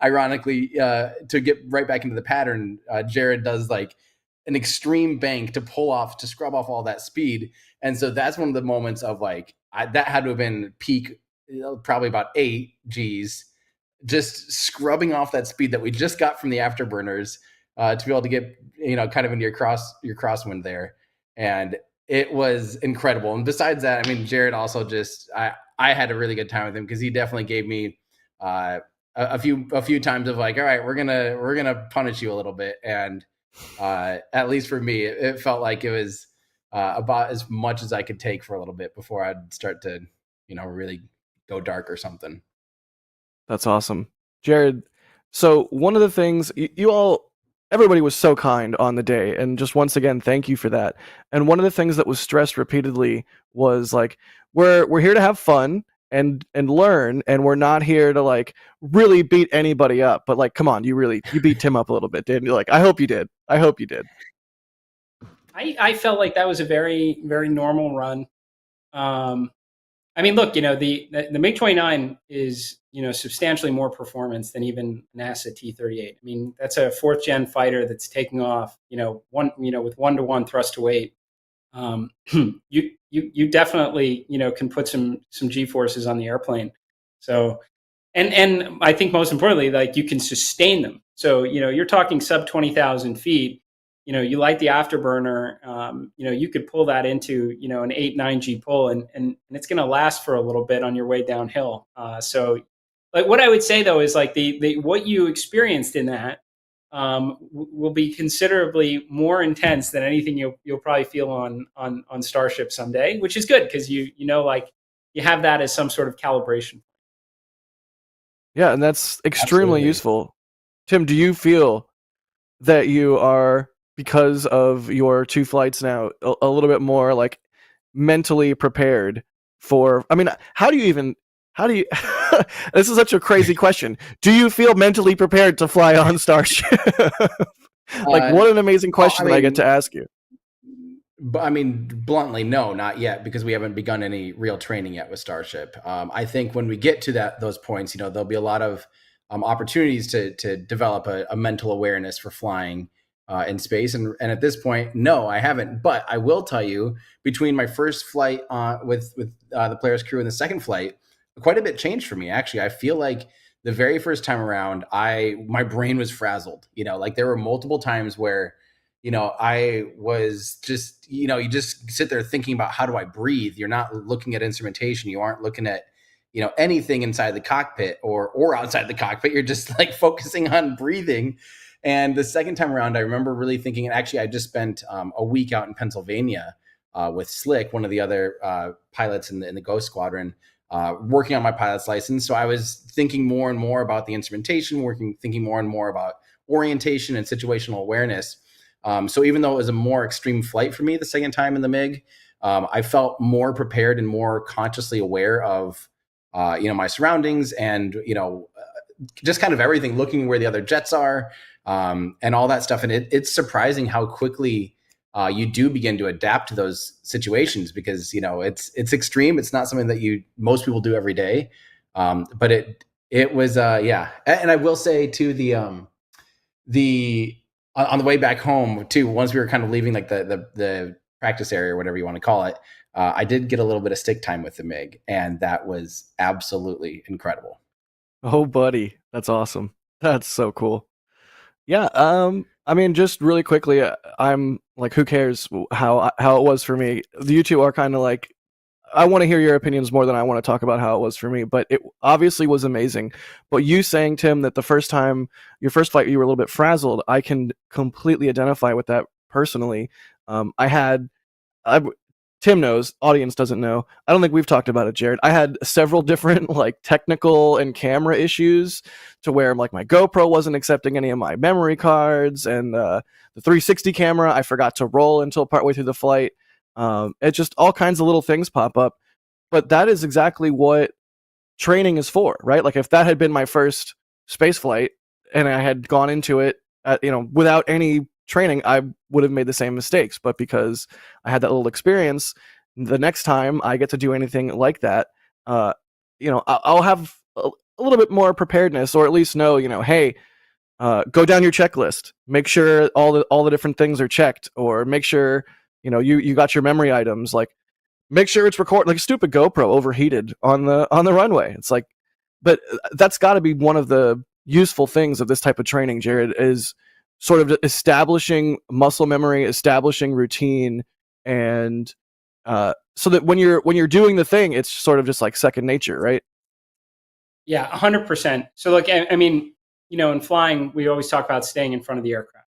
ironically, to get right back into the pattern, Jared does an extreme bank to scrub off all that speed. And so that's one of the moments of like, that had to have been peak, probably about 8 Gs, just scrubbing off that speed that we just got from the afterburners to be able to get, kind of into your crosswind there. And it was incredible. And besides that, I mean, Jared also I had a really good time with him because he definitely gave me a few times of like, all right, we're gonna punish you a little bit. And at least for me, it felt like it was about as much as I could take for a little bit before I'd start to, really go dark or something.
That's awesome. Jared, so one of the things everybody was so kind on the day, and just once again, thank you for that. And one of the things that was stressed repeatedly was like, we're here to have fun and learn, and we're not here to like really beat anybody up. But like, come on, you beat Tim up a little bit, didn't you? Like, I hope you did.
I felt like that was a very, very normal run. I mean, look, the MiG-29 is, substantially more performance than even NASA T-38. I mean, that's a 4th gen fighter that's taking off, with 1-to-1 thrust to weight. You definitely, can put some G-forces on the airplane. So, and I think most importantly, like you can sustain them. So, you're talking sub 20,000 feet. You light the afterburner, you could pull that into, an 8-9 G pull and it's going to last for a little bit on your way downhill. So like what I would say though, is like the what you experienced in that will be considerably more intense than anything you'll probably feel on Starship someday, which is good because you have that as some sort of calibration.
Yeah, and that's extremely
Absolutely.
useful. Tim, do you feel that you are, because of your 2 flights now, a little bit more like mentally prepared for? I mean, how do you this is such a crazy question. Do you feel mentally prepared to fly on Starship? Like, what an amazing question that I get to ask you.
But I mean, bluntly, no, not yet, because we haven't begun any real training yet with Starship. I think when we get to those points, there'll be a lot of opportunities to develop a mental awareness for flying in space. And at this point, no, I haven't. But I will tell you, between my first flight with the Polaris crew and the second flight, quite a bit changed for me. Actually, I feel like the very first time around, my brain was frazzled. Like there were multiple times where I was just, you just sit there thinking about how do I breathe? You're not looking at instrumentation. You aren't looking at, anything inside the cockpit or outside the cockpit. You're just like focusing on breathing. And the second time around, I remember really thinking, and actually I just spent a week out in Pennsylvania with Slick, one of the other pilots in the Ghost Squadron, working on my pilot's license. So I was thinking more and more about the instrumentation, thinking more and more about orientation and situational awareness. So even though it was a more extreme flight for me the second time in the MiG, I felt more prepared and more consciously aware of, my surroundings and, just kind of everything, looking where the other jets are, and all that stuff. And it's surprising how quickly you do begin to adapt to those situations because, it's extreme. It's not something that most people do every day. But it was, yeah. And I will say too, on the way back home too, once we were kind of leaving like the practice area or whatever you want to call it, I did get a little bit of stick time with the MiG, and that was absolutely incredible.
Oh, buddy, that's awesome. That's so cool. Yeah. I mean, just really quickly, I'm like, who cares how it was for me? You two are kind of like, I want to hear your opinions more than I want to talk about how it was for me, but it obviously was amazing. But you saying, Tim, that your first flight, you were a little bit frazzled, I can completely identify with that personally. Tim knows, audience doesn't know. I don't think we've talked about it, Jared. I had several different like technical and camera issues to where like my GoPro wasn't accepting any of my memory cards, and the 360 camera I forgot to roll until partway through the flight. It just all kinds of little things pop up. But that is exactly what training is for, right? Like if that had been my first space flight and I had gone into it without any training, I would have made the same mistakes. But because I had that little experience, the next time I get to do anything like that, I'll have a little bit more preparedness, or at least know, hey, go down your checklist, make sure all the different things are checked, or make sure you got your memory items. Like, make sure it's recorded. Like a stupid GoPro overheated on the runway. It's like, but that's got to be one of the useful things of this type of training, Jared, is sort of establishing muscle memory, establishing routine, and so that when you're doing the thing, it's sort of just like second nature, right?
Yeah, 100%. So like, I mean, in flying, we always talk about staying in front of the aircraft,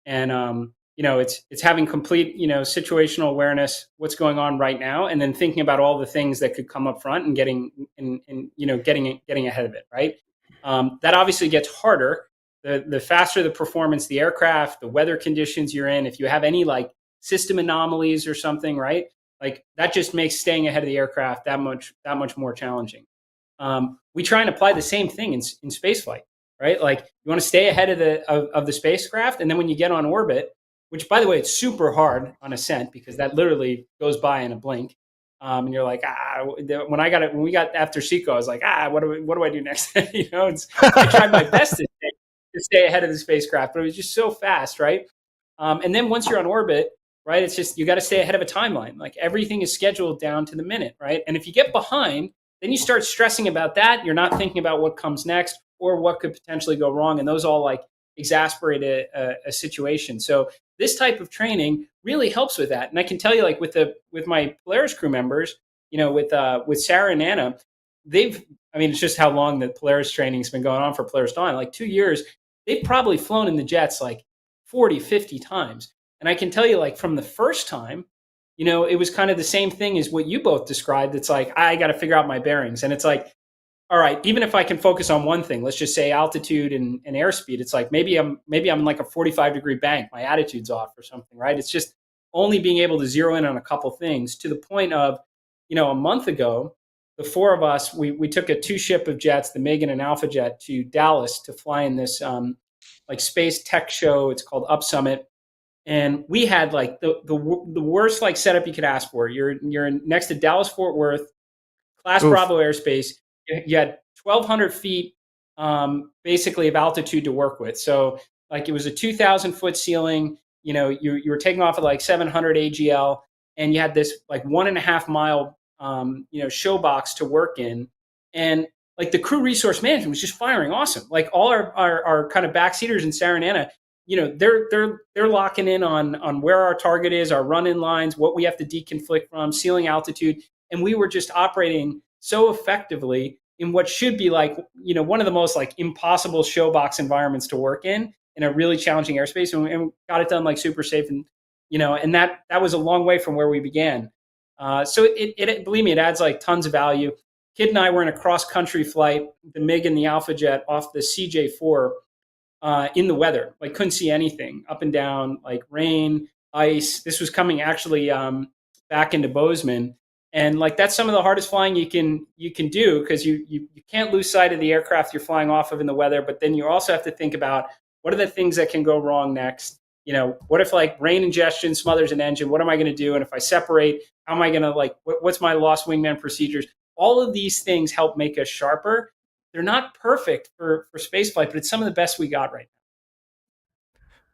and it's having complete situational awareness, what's going on right now, and then thinking about all the things that could come up front and getting ahead of it, right? That obviously gets harder the faster the performance, the aircraft, the weather conditions you're in. If you have any like system anomalies or something, right, like that just makes staying ahead of the aircraft that much more challenging. We try and apply the same thing in spaceflight, right? Like you want to stay ahead of the spacecraft, and then when you get on orbit, which by the way, it's super hard on ascent because that literally goes by in a blink. And you're like, when we got after Seco, I was like, what do I do next? I tried my best to stay ahead of the spacecraft, but it was just so fast, right? And then once you're on orbit, right, it's just you got to stay ahead of a timeline. Like everything is scheduled down to the minute, right? And if you get behind, then you start stressing about that. You're not thinking about what comes next or what could potentially go wrong. And those all like exasperate a situation. So this type of training really helps with that. And I can tell you, like with my Polaris crew members, with Sarah and Anna, it's just how long the Polaris training has been going on for Polaris Dawn, like 2 years. They've probably flown in the jets like 40, 50 times. And I can tell you, like from the first time, it was kind of the same thing as what you both described. It's like, I got to figure out my bearings. And it's like, all right, even if I can focus on one thing, let's just say altitude and airspeed, it's like, maybe I'm like a 45-degree bank. My attitude's off or something, right? It's just only being able to zero in on a couple things to the point of, a month ago, the four of us, we took a 2-ship of jets, the Megan and Alpha Jet, to Dallas to fly in this like space tech show. It's called Up Summit. And we had like the worst like setup you could ask for. You're next to Dallas Fort Worth, Class
Oof.
Bravo airspace. You had 1,200 feet basically of altitude to work with. So like it was a 2,000 foot ceiling. You were taking off at like 700 AGL, and you had this like 1.5 mile show box to work in, and like the crew resource management was just firing awesome. Like all our kind of backseaters in Sarah and Anna, they're locking in on where our target is, our run-in lines, what we have to deconflict from, ceiling altitude, and we were just operating so effectively in what should be like one of the most like impossible show box environments to work in a really challenging airspace, and got it done like super safe, and and that was a long way from where we began. So it believe me, it adds like tons of value. Kid and I were in a cross-country flight, the MiG and the Alpha Jet, off the CJ4 in the weather. Like couldn't see anything, up and down, like rain, ice. This was coming actually back into Bozeman. And like that's some of the hardest flying you can do, because you can't lose sight of the aircraft you're flying off of in the weather, but then you also have to think about what are the things that can go wrong next. What if like rain ingestion smothers an engine? What am I going to do? And if I separate, how am I going to like, what's my lost wingman procedures? All of these things help make us sharper. They're not perfect for spaceflight, but it's some of the best we got right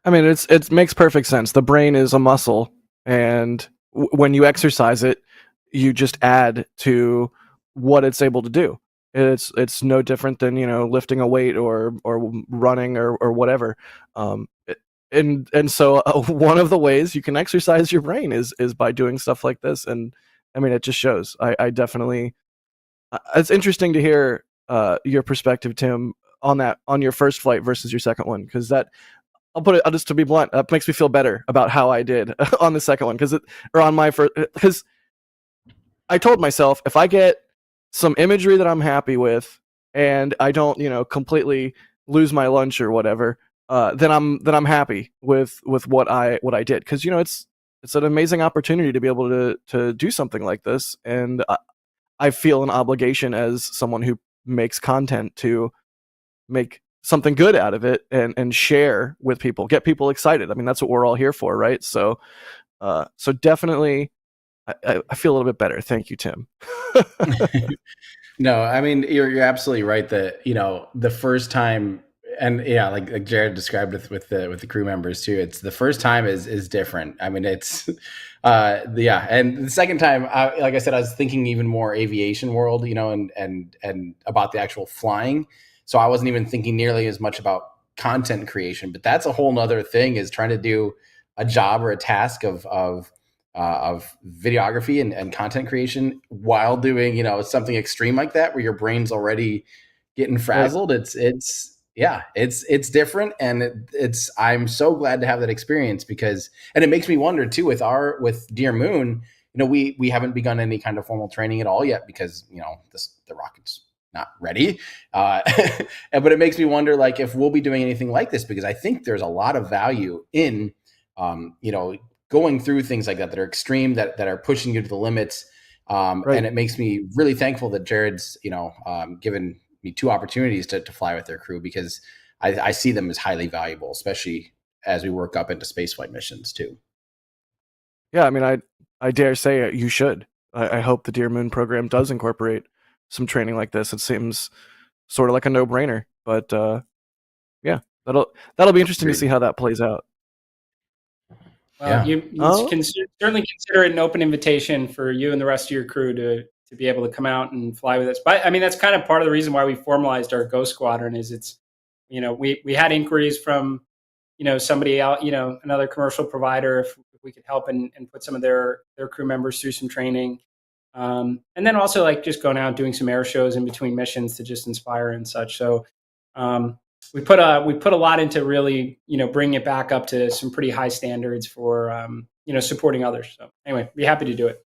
now.
I mean, it makes perfect sense. The brain is a muscle, and when you exercise it, you just add to what it's able to do. It's no different than lifting a weight or running or whatever. And so one of the ways you can exercise your brain is by doing stuff like this. And I mean, it just shows. I definitely. It's interesting to hear your perspective, Tim, on your first flight versus your second one, because that. I'll just to be blunt, that makes me feel better about how I did on the second one, or on my first, because I told myself, if I get some imagery that I'm happy with and I don't, completely lose my lunch or whatever, then I'm happy with what I did, because it's an amazing opportunity to be able to do something like this, and I feel an obligation as someone who makes content to make something good out of it and share with people, get people excited. I mean, that's what we're all here for, right? So definitely, I feel a little bit better. Thank you, Tim.
No, I mean, you're absolutely right that, the first time And yeah, like Jared described with the crew members too. It's the first time is different. I mean, it's yeah, and the second time, like I said, I was thinking even more aviation world, and about the actual flying. So I wasn't even thinking nearly as much about content creation. But that's a whole nother thing, is trying to do a job or a task of videography and content creation while doing something extreme like that, where your brain's already getting frazzled. It's different, and it's I'm so glad to have that experience, because, and it makes me wonder too, with Dear Moon, we haven't begun any kind of formal training at all yet, because the rocket's not ready, but it makes me wonder, like, if we'll be doing anything like this, because I think there's a lot of value in going through things like that are extreme, that are pushing you to the limits.
Right.
And it makes me really thankful that Jared's given me 2 opportunities to fly with their crew, because I see them as highly valuable, especially as we work up into spaceflight missions too.
Yeah, I mean, I dare say it, you should. I hope the Dear Moon program does incorporate some training like this. It seems sort of like a no-brainer, but yeah, that'll be interesting to see how that plays out.
Well,
Yeah.
you can certainly consider it an open invitation for you and the rest of your crew to be able to come out and fly with us. But I mean, that's kind of part of the reason why we formalized our Ghost Squadron. Is it's we had inquiries from somebody out, another commercial provider, if we could help and put some of their crew members through some training, and then also like just going out doing some air shows in between missions to just inspire and such. So we put a lot into really bringing it back up to some pretty high standards for supporting others. So anyway, be happy to do it.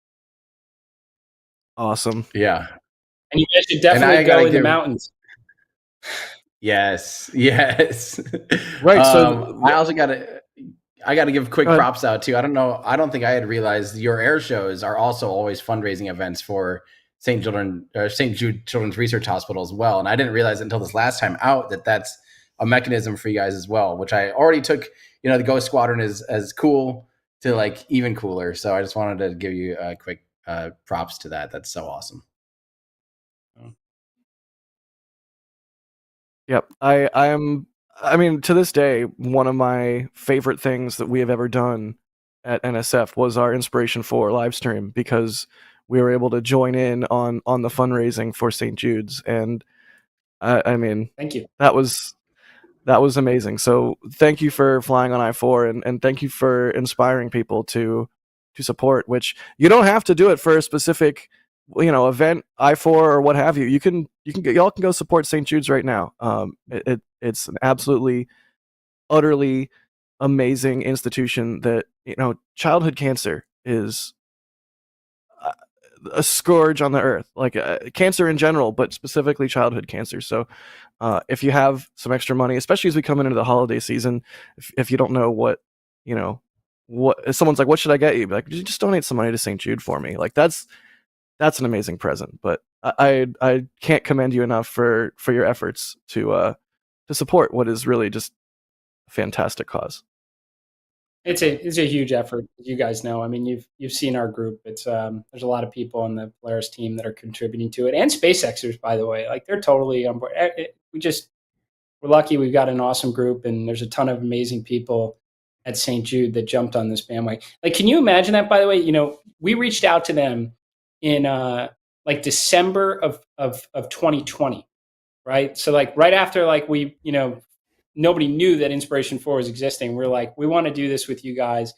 Awesome.
Yeah.
And you guys should definitely go in the mountains.
Yes.
Right. So
I also got to give quick props out too. I don't think I had realized your air shows are also always fundraising events for St. Jude Children's Research Hospital as well. And I didn't realize until this last time out that that's a mechanism for you guys as well, which I already took, the Ghost Squadron is as cool to like even cooler. So I just wanted to give you a quick props to that. That's so awesome.
Yep. I mean, to this day, one of my favorite things that we have ever done at NSF was our Inspiration 4 live stream, because we were able to join in on the fundraising for St. Jude's. And I mean,
thank you.
That was amazing. So thank you for flying on I-4, and thank you for inspiring people to support, which you don't have to do it for a specific event, I-4 or what have you. Y'all can go support St. Jude's right now. It's an absolutely, utterly amazing institution that, childhood cancer is a scourge on the earth, like cancer in general, but specifically childhood cancer. So if you have some extra money, especially as we come into the holiday season, if you don't know what if someone's like, what should I get you? Be like, just donate some money to St. Jude for me. Like that's an amazing present. But I can't commend you enough for your efforts to support what is really just a fantastic cause.
It's a huge effort, as you guys know. I mean, you've seen our group. It's there's a lot of people on the Polaris team that are contributing to it, and SpaceXers, by the way. Like, they're totally on board. We're lucky. We've got an awesome group, and there's a ton of amazing people at St. Jude that jumped on this bandwagon. Like, can you imagine that? By the way, we reached out to them in like December of 2020, right? So like right after we nobody knew that Inspiration 4 was existing. We're like, we want to do this with you guys.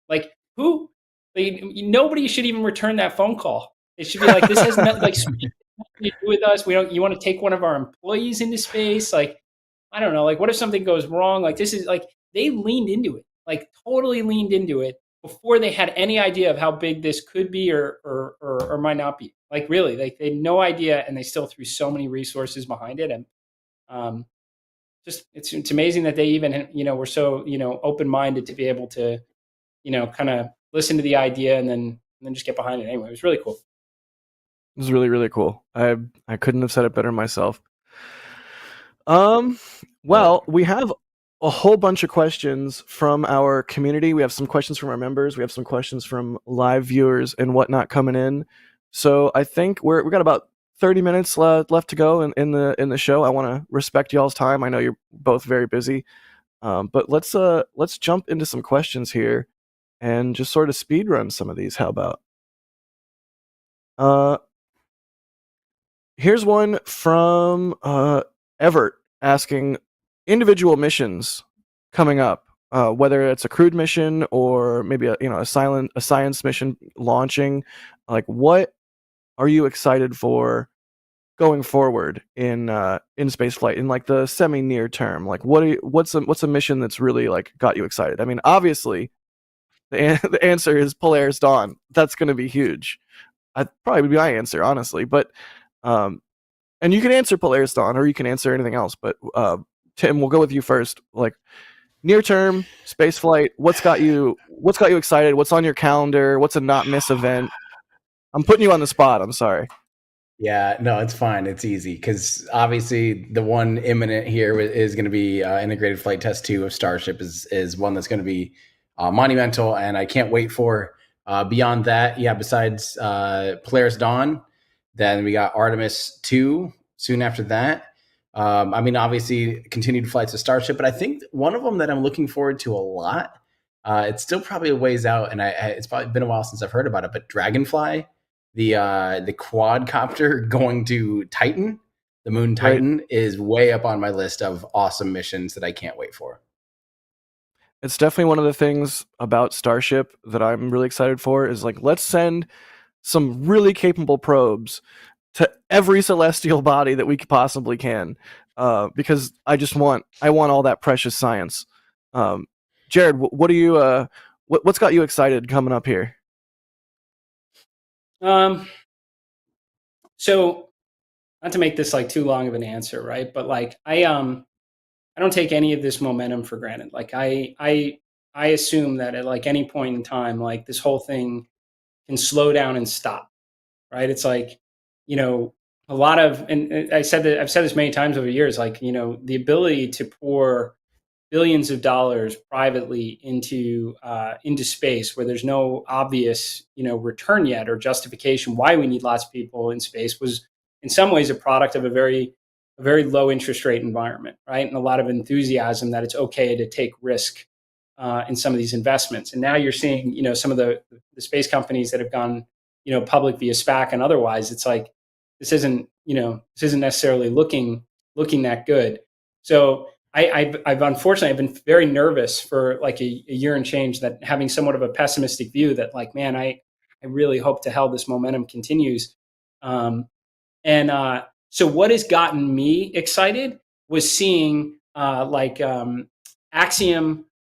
Like, nobody should even return that phone call. It should be like, this has nothing to do with us. You want to take one of our employees into space? Like, I don't know. Like, what if something goes wrong? Like, this is like, they leaned into it, like totally leaned into it before they had any idea of how big this could be or might not be. Like, really, like, they had no idea, and they still threw so many resources behind it. And just it's amazing that they even were so open-minded to be able to kind of listen to the idea and then just get behind it. Anyway, it was really cool.
It was really, really cool. I couldn't have said it better myself. Well, we have a whole bunch of questions from our community. We have some questions from our members. We have some questions from live viewers and whatnot coming in. So I think we got about 30 minutes left to go in the show. I want to respect y'all's time. I know you're both very busy, but let's jump into some questions here and just sort of speed run some of these. How about? Here's one from Everett asking individual missions coming up, whether it's a crewed mission or maybe a science mission launching. Like, what are you excited for going forward in spaceflight in like the semi near term? Like, what's a mission that's really like got you excited? I mean, obviously, the answer is Polaris Dawn. That's going to be huge. I'd probably be my answer, honestly, but. And you can answer Polaris Dawn, or you can answer anything else. But Tim, we'll go with you first. Like near term space flight, what's got you excited? What's on your calendar? What's a not miss event? I'm putting you on the spot. I'm sorry.
Yeah, no, it's fine. It's easy because obviously the one imminent here is going to be integrated flight test 2 of Starship is one that's going to be monumental, and I can't wait for. Beyond that, yeah, besides Polaris Dawn, then we got Artemis 2 soon after that. I mean, obviously continued flights of Starship, but I think one of them that I'm looking forward to a lot, it's still probably a ways out, and it's probably been a while since I've heard about it, but Dragonfly, the quadcopter going to Titan, the moon Titan, right, is way up on my list of awesome missions that I can't wait for.
It's definitely one of the things about Starship that I'm really excited for is like, let's send some really capable probes to every celestial body that we possibly can, because I want all that precious science. Jared, what do you what's got you excited coming up here?
So not to make this like too long of an answer, right? But like I don't take any of this momentum for granted. Like I assume that at like any point in time, like this whole thing can slow down and stop, right? It's like, a lot of, and I've said this many times over the years, like, the ability to pour billions of dollars privately into space where there's no obvious, return yet or justification why we need lots of people in space was in some ways a product of a very low interest rate environment, right? And a lot of enthusiasm that it's okay to take risk in some of these investments. And now you're seeing, some of the space companies that have gone, public via SPAC and otherwise. It's like this isn't necessarily looking that good. So I've unfortunately I've been very nervous for like a year and change, that having somewhat of a pessimistic view that like, man, I really hope to hell this momentum continues. So what has gotten me excited was seeing Axiom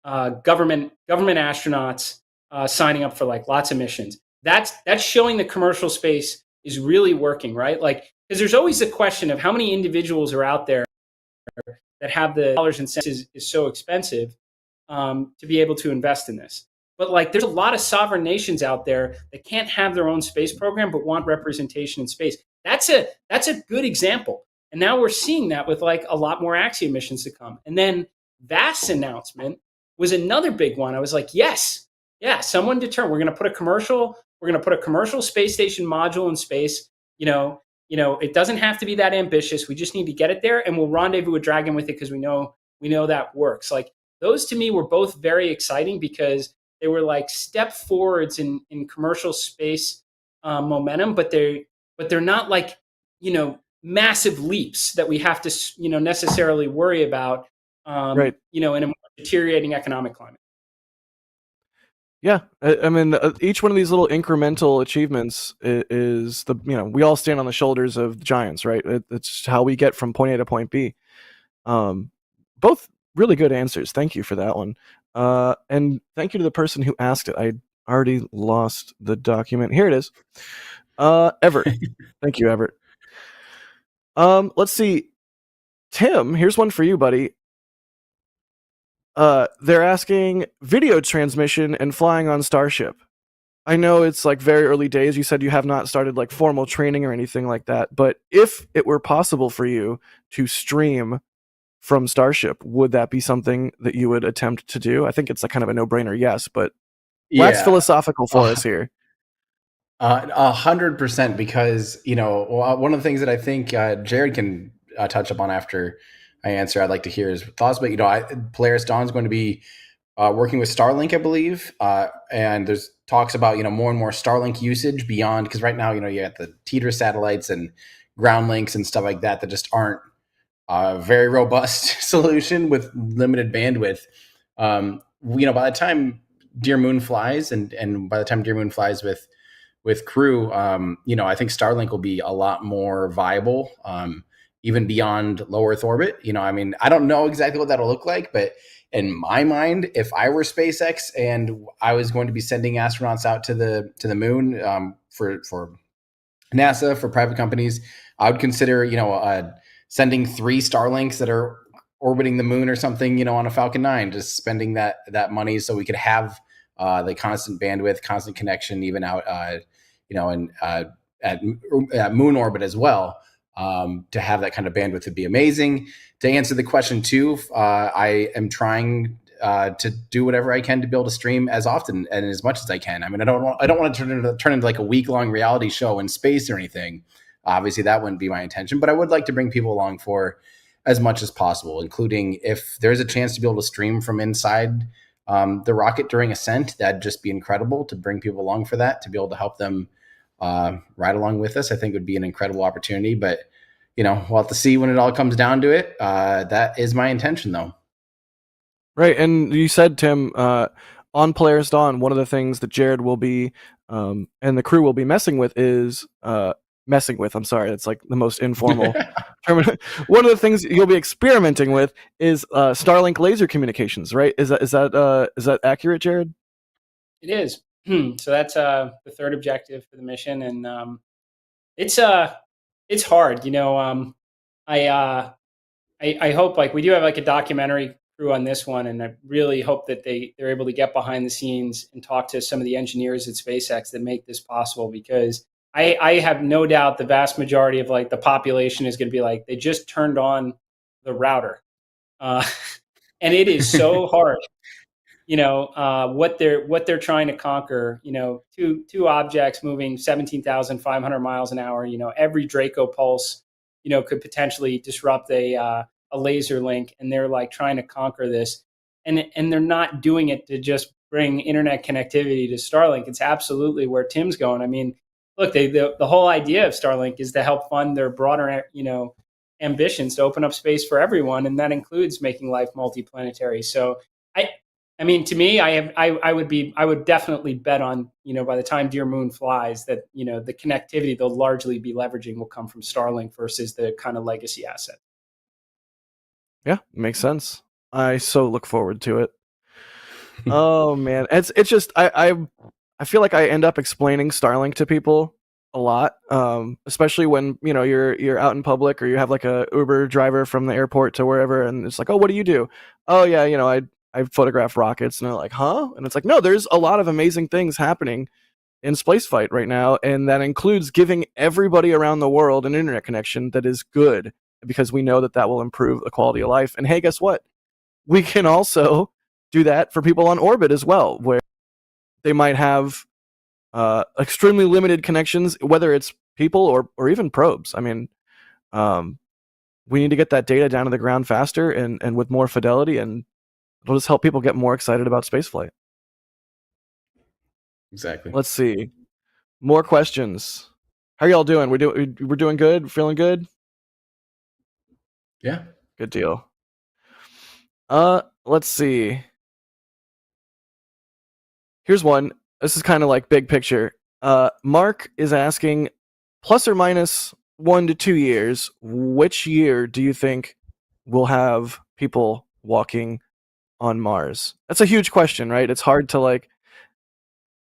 government astronauts signing up for like lots of missions. That's showing the commercial space is really working, right? Like, because there's always the question of how many individuals are out there that have the dollars and cents is so expensive to be able to invest in this. But like, there's a lot of sovereign nations out there that can't have their own space program but want representation in space. That's a good example. And now we're seeing that with like a lot more Axiom missions to come. And then VAST's announcement was another big one. I was like, yes, yeah, someone determined we're going to put a commercial space station module in space. It doesn't have to be that ambitious. We just need to get it there, and we'll rendezvous with Dragon with it because we know that works. Like, those to me were both very exciting because they were like step forwards in commercial space momentum, but they're not like massive leaps that we have to necessarily worry about
right.
in a more deteriorating economic climate.
Yeah, I mean, each one of these little incremental achievements is we all stand on the shoulders of giants, right? It's how we get from point A to point B. Both really good answers. Thank you for that one. And thank you to the person who asked it. I already lost the document. Here it is. Everett. Thank you, Everett. Let's see. Tim, here's one for you, buddy. They're asking video transmission and flying on Starship. I know it's like very early days. You said you have not started like formal training or anything like that, but if it were possible for you to stream from Starship, would that be something that you would attempt to do? I think it's a kind of a no-brainer, yes, but wax philosophical for us here.
100%, because one of the things that I think Jared can touch upon after I answer, I'd like to hear his thoughts. But Polaris Dawn's going to be working with Starlink, I believe, and there's talks about more and more Starlink usage beyond, because right now you got the teeter satellites and ground links and stuff like that just aren't a very robust solution with limited bandwidth. By the time Dear Moon flies, and by the time Dear Moon flies with crew, I think Starlink will be a lot more viable, even beyond low Earth orbit. I don't know exactly what that'll look like, but in my mind, if I were SpaceX and I was going to be sending astronauts out to the moon, for NASA, for private companies, I would consider sending 3 Starlinks that are orbiting the moon or something, on a Falcon 9, just spending that money so we could have the constant bandwidth, constant connection, even out, at moon orbit as well. To have that kind of bandwidth would be amazing. To answer the question too, I am trying to do whatever I can to be able to stream as often and as much as I can. I mean, I don't want to turn into like a week-long reality show in space or anything. Obviously, that wouldn't be my intention, but I would like to bring people along for as much as possible, including if there's a chance to be able to stream from inside the rocket during ascent. That'd just be incredible to bring people along for that, to be able to help them ride along with us. I think would be an incredible opportunity, but we'll have to see when it all comes down to it. That is my intention, though.
Right, and you said, Tim, on Polaris Dawn, one of the things that Jared will be and the crew will be messing with is I'm sorry, it's like the most informal term. One of the things you'll be experimenting with is Starlink laser communications, right? Is that accurate, Jared?
It is. So that's the third objective for the mission, and it's hard. I hope, like, we do have like a documentary crew on this one, and I really hope that they're able to get behind the scenes and talk to some of the engineers at SpaceX that make this possible, because I have no doubt the vast majority of like the population is going to be like, they just turned on the router, and it is so hard. What they're trying to conquer. Two objects moving 17,500 miles an hour. Every Draco pulse, could potentially disrupt a laser link, and they're like trying to conquer this, and they're not doing it to just bring internet connectivity to Starlink. It's absolutely where Tim's going. I mean, look, the whole idea of Starlink is to help fund their broader, ambitions to open up space for everyone, and that includes making life multiplanetary. So I mean, to me, I would definitely bet on, by the time Dear Moon flies, that, the connectivity they'll largely be leveraging will come from Starlink versus the kind of legacy asset.
Yeah, makes sense. I so look forward to it. Oh man, it's just I feel like I end up explaining Starlink to people a lot, especially when you're out in public, or you have like a Uber driver from the airport to wherever, and it's like, oh, what do you do? Oh yeah, I photograph rockets, and they're like, huh? And it's like, no, there's a lot of amazing things happening in spaceflight right now, and that includes giving everybody around the world an internet connection that is good, because we know that will improve the quality of life. And hey, guess what? We can also do that for people on orbit as well, where they might have extremely limited connections, whether it's people or even probes. I mean, we need to get that data down to the ground faster and with more fidelity, and it'll just help people get more excited about spaceflight.
Exactly.
Let's see. More questions. How are y'all doing? We're doing good? Feeling good?
Yeah.
Good deal. Let's see. Here's one. This is kind of like big picture. Mark is asking, plus or minus 1 to 2 years, which year do you think we'll have people walking on Mars? That's a huge question, right? It's hard to like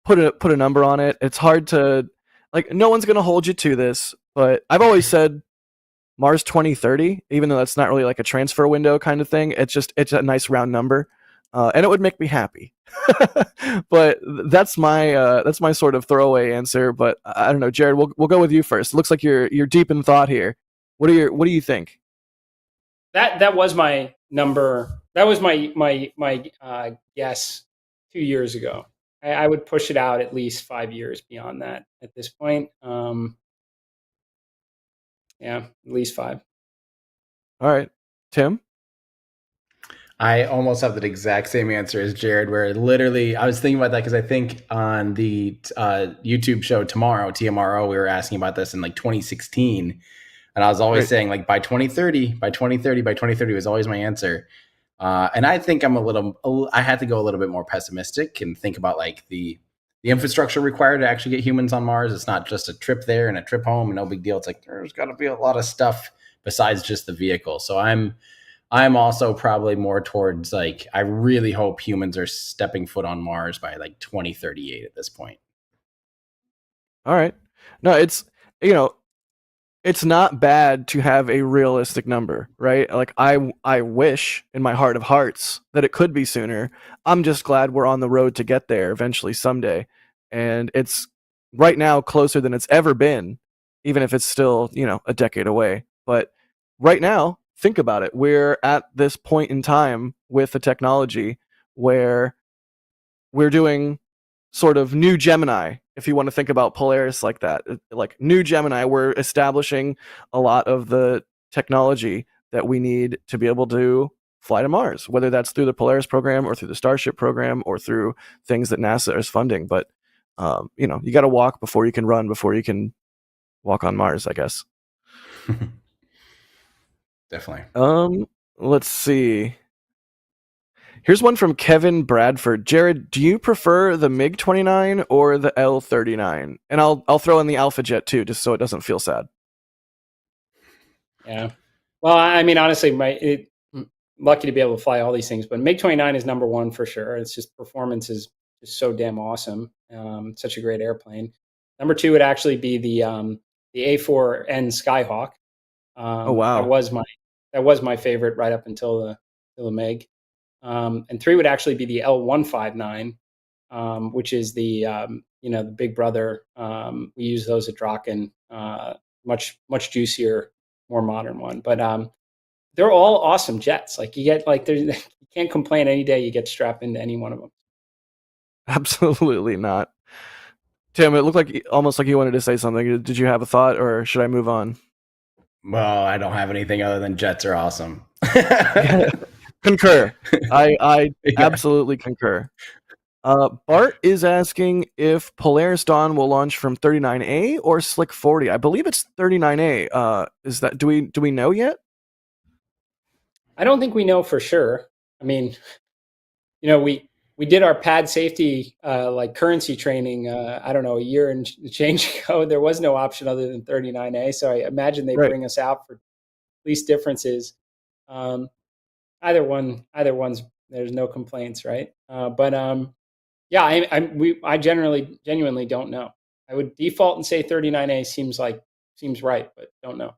put a number on it. It's hard to, like, no one's gonna hold you to this, but I've always said Mars 2030, even though that's not really like a transfer window kind of thing. It's a nice round number, and it would make me happy. But that's my sort of throwaway answer. But I don't know, Jared. We'll go with you first. It looks like you're deep in thought here. What do you think?
That was my number. That was my guess 2 years ago. I would push it out at least 5 years beyond that at this point. Yeah, at least 5.
All right, Tim.
I almost have the exact same answer as Jared, where literally I was thinking about that because I think on the YouTube show tomorrow, TMRO, we were asking about this in like 2016. And I was always
Right.
saying like by 2030, by 2030, by 2030 was always my answer. And I think I had to go a little bit more pessimistic and think about like the infrastructure required to actually get humans on Mars. It's not just a trip there and a trip home and no big deal. It's like there's got to be a lot of stuff besides just the vehicle. So I'm also probably more towards like I really hope humans are stepping foot on Mars by like 2038 at this point.
All right. No, it's it's not bad to have a realistic number, right? Like I wish in my heart of hearts that it could be sooner. I'm just glad we're on the road to get there eventually someday. And it's right now closer than it's ever been, even if it's still, a decade away. But right now, think about it. We're at this point in time with the technology where we're doing sort of new Gemini, if you want to think about Polaris like that. Like new Gemini, we're establishing a lot of the technology that we need to be able to fly to Mars, whether that's through the Polaris program or through the Starship program or through things that NASA is funding. But you got to walk before you can run, before you can walk on Mars, I guess.
Definitely.
Let's see. Here's one from Kevin Bradford. Jared, do you prefer the MiG-29 or the L-39? And I'll throw in the Alpha Jet too, just so it doesn't feel sad.
Yeah. Well, I mean, honestly, lucky to be able to fly all these things, but MiG-29 is number one for sure. It's just performance is just so damn awesome. Such a great airplane. Number two would actually be the A4N Skyhawk.
Oh wow,
that was my favorite right up until the MiG. And three would actually be the L159, which is the the big brother. We use those at Draken, much juicier, more modern one. But they're all awesome jets. Like you get you can't complain any day you get strapped into any one of them.
Absolutely not. Tim, it looked like almost like you wanted to say something. Did you have a thought, or should I move on?
Well, I don't have anything other than jets are awesome.
Concur. I absolutely concur. Bart is asking if Polaris Dawn will launch from 39A or Slick 40. I believe it's 39A. Is that do we know yet?
I don't think we know for sure. I mean, we did our pad safety currency training. I don't know, a year and change ago. There was no option other than 39A. So I imagine they bring us out for least differences. Either one's there's no complaints, right? Yeah, I genuinely don't know. I would default and say 39A seems right, but don't know.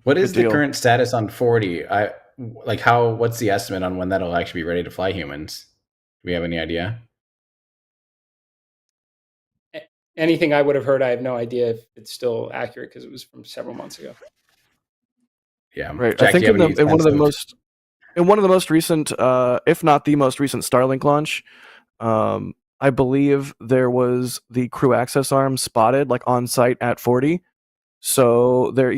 What is the current status on 40? What's the estimate on when that'll actually be ready to fly humans? Do we have any idea?
Anything I would have heard, I have no idea if it's still accurate because it was from several months ago.
Yeah,
right. Jack, I think in one of the most recent, if not the most recent Starlink launch, I believe there was the crew access arm spotted like on site at 40. So they're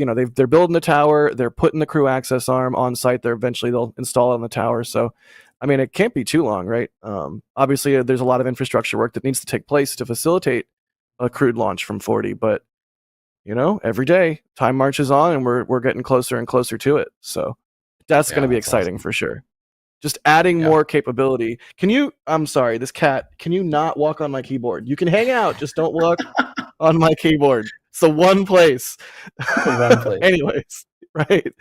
building the tower, they're putting the crew access arm on site. They'll install it on the tower. So, I mean, it can't be too long, right? Obviously, there's a lot of infrastructure work that needs to take place to facilitate a crewed launch from 40, but every day time marches on and we're getting closer and closer to it. So that's going to be exciting for sure. Just adding more capability. I'm sorry, this cat, can you not walk on my keyboard? You can hang out, just don't walk on my keyboard. It's the one place. Anyways, right.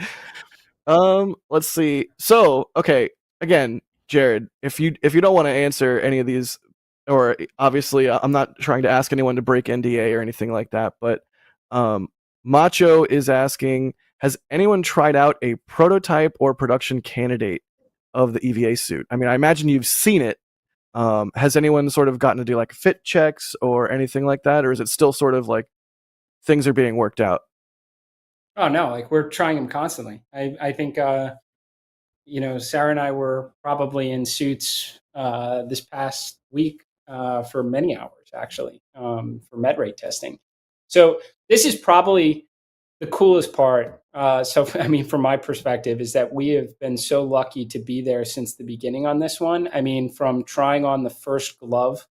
Let's see. So, okay, again, Jared, if you don't want to answer any of these, or obviously I'm not trying to ask anyone to break NDA or anything like that, but Macho is asking, has anyone tried out a prototype or production candidate of the EVA suit? I mean, I imagine you've seen it. Has anyone sort of gotten to do like fit checks or anything like that? Or is it still sort of like things are being worked out?
Oh no, like we're trying them constantly. I think, Sarah and I were probably in suits this past week for many hours, actually, for med rate testing. So this is probably the coolest part. So, I mean, from my perspective, is that we have been so lucky to be there since the beginning on this one. I mean, from trying on the first glove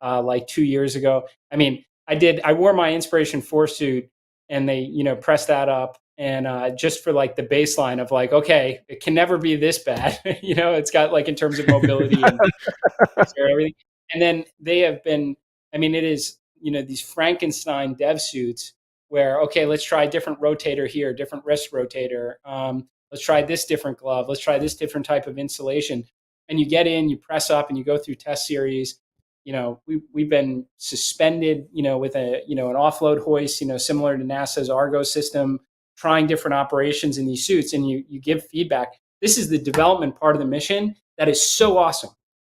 like 2 years ago. I mean, I wore my Inspiration 4 suit and they, pressed that up. And just for like the baseline of like, okay, it can never be this bad. It's got like in terms of mobility and everything. And then they have been, I mean, it is, these Frankenstein dev suits where, okay, let's try a different rotator here, different wrist rotator. Let's try this different glove. Let's try this different type of insulation. And you get in, you press up and you go through test series. We've been suspended, with an offload hoist, similar to NASA's Argo system, trying different operations in these suits, and you give feedback. This is the development part of the mission that is so awesome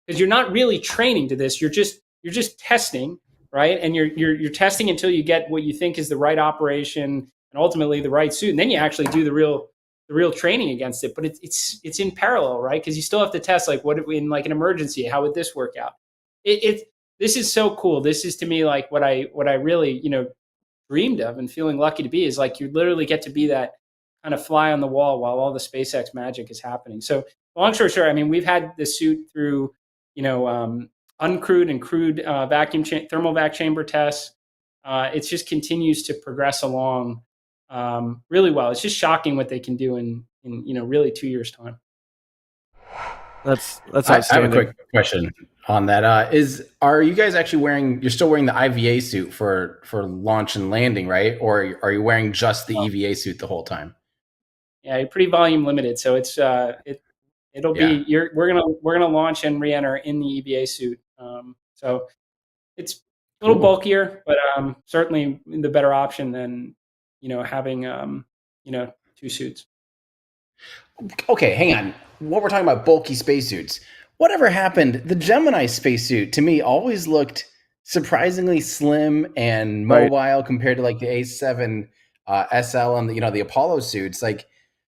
because you're not really training to this. You're just testing, right? And you're testing until you get what you think is the right operation and ultimately the right suit, and then you actually do the real training against it. But it's in parallel, right? Because you still have to test like what in like an emergency, how would this work out? This is so cool. This is to me like what I really dreamed of and feeling lucky to be is like you literally get to be that kind of fly on the wall while all the SpaceX magic is happening. So long story short, I mean, we've had the suit through uncrewed and crewed thermal vac chamber tests. It just continues to progress along really well. It's just shocking what they can do in really 2 years time.
That's
I
outstanding.
have a quick question on that. Are you guys actually you're still wearing the IVA suit for launch and landing, right? Or are you wearing just the EVA suit the whole time?
Yeah, you're pretty volume limited. So it's it'll be we're gonna launch and re-enter in the EVA suit. So it's a little bulkier, but certainly the better option than having two suits.
Okay, hang on. What we're talking about bulky spacesuits. Whatever happened? The Gemini spacesuit to me always looked surprisingly slim and mobile compared to like the A7 SL and the Apollo suits. Like,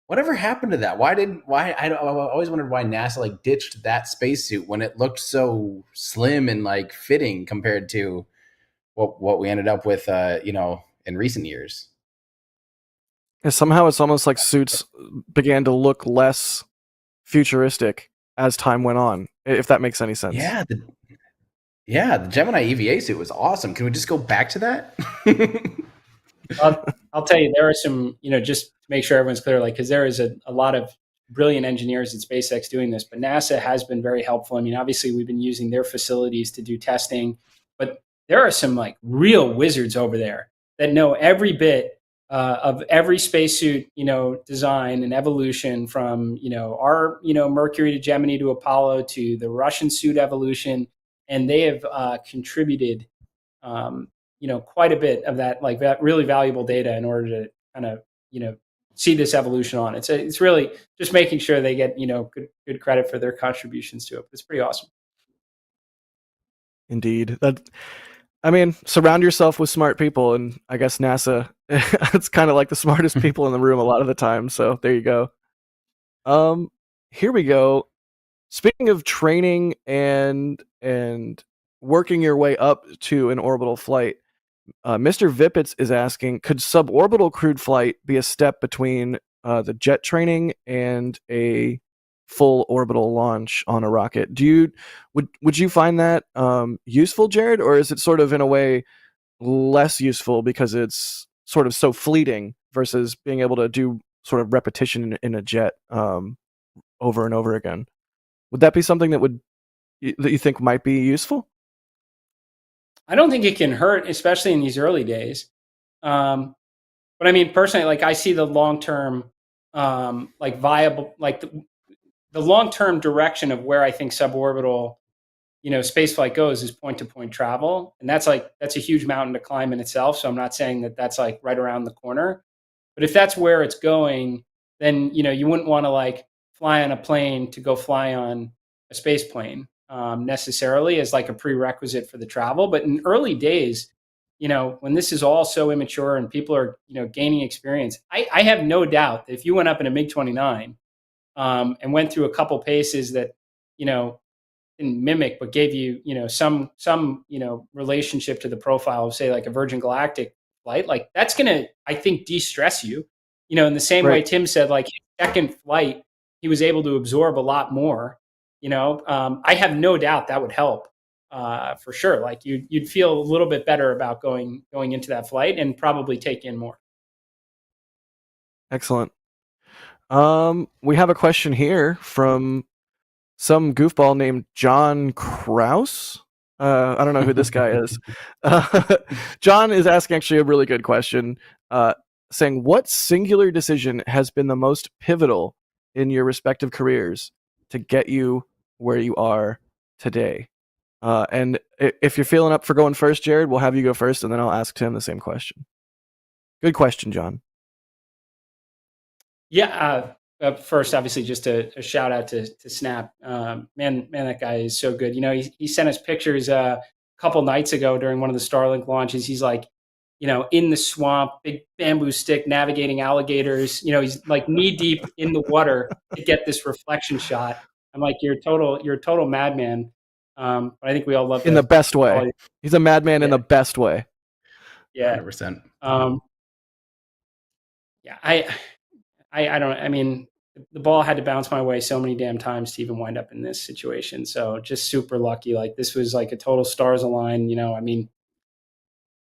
whatever happened to that? I always wondered why NASA like ditched that spacesuit when it looked so slim and like fitting compared to what we ended up with in recent years.
And somehow it's almost like suits began to look less futuristic as time went on, if that makes any sense.
Yeah, the Gemini EVA suit was awesome. Can we just go back to that?
I'll tell you, there are some, just to make sure everyone's clear, like, because there is a lot of brilliant engineers at SpaceX doing this, but NASA has been very helpful. I mean, obviously, we've been using their facilities to do testing, but there are some like real wizards over there that know every bit of every spacesuit, design and evolution from, our, Mercury to Gemini to Apollo to the Russian suit evolution. And they have contributed, quite a bit of that, like that really valuable data in order to kind of, see this evolution on. It's really just making sure they get, good credit for their contributions to it. It's pretty awesome.
Indeed. Surround yourself with smart people, and I guess NASA, it's kind of like the smartest people in the room a lot of the time. So there you go. Here we go. Speaking of training and working your way up to an orbital flight, Mr. Vipitz is asking, could suborbital crewed flight be a step between the jet training and a full orbital launch on a rocket? Would you find that useful, Jared, or is it sort of in a way less useful because it's sort of so fleeting versus being able to do sort of repetition in a jet over and over again? Would that be something that you think might be useful?
I don't think it can hurt, especially in these early days. But I mean, personally, like I see the long-term, viable, like the long-term direction of where I think suborbital, spaceflight goes is point-to-point travel. And that's a huge mountain to climb in itself. So I'm not saying that that's like right around the corner, but if that's where it's going, then, you wouldn't want to like fly on a plane to go fly on a space plane necessarily as like a prerequisite for the travel. But in early days, when this is all so immature and people are, gaining experience, I have no doubt that if you went up in a MiG-29 and went through a couple paces that, didn't mimic, but gave you, some, relationship to the profile of, say, like a Virgin Galactic flight, like that's going to, I think, de-stress you, in the same way
Right.
Tim said, like his second flight, he was able to absorb a lot more, I have no doubt that would help, for sure. Like you'd feel a little bit better about going into that flight and probably take in more.
Excellent. We have a question here from some goofball named John Kraus. I don't know who this guy is. John is asking actually a really good question, saying, what singular decision has been the most pivotal in your respective careers to get you where you are today? And if you're feeling up for going first, Jared, we'll have you go first, and then I'll ask Tim the same question. Good question, John.
Yeah. First, obviously, just a shout out to Snap. Man, that guy is so good. He sent us pictures a couple nights ago during one of the Starlink launches. He's like, in the swamp, big bamboo stick, navigating alligators. He's like knee deep in the water to get this reflection shot. I'm like, you're a total madman. But I think we all love
in the best way. He's a madman in the best way.
Yeah,
100%.
Yeah, I don't. I mean, the ball had to bounce my way so many damn times to even wind up in this situation. So just super lucky. Like this was like a total stars align. I mean,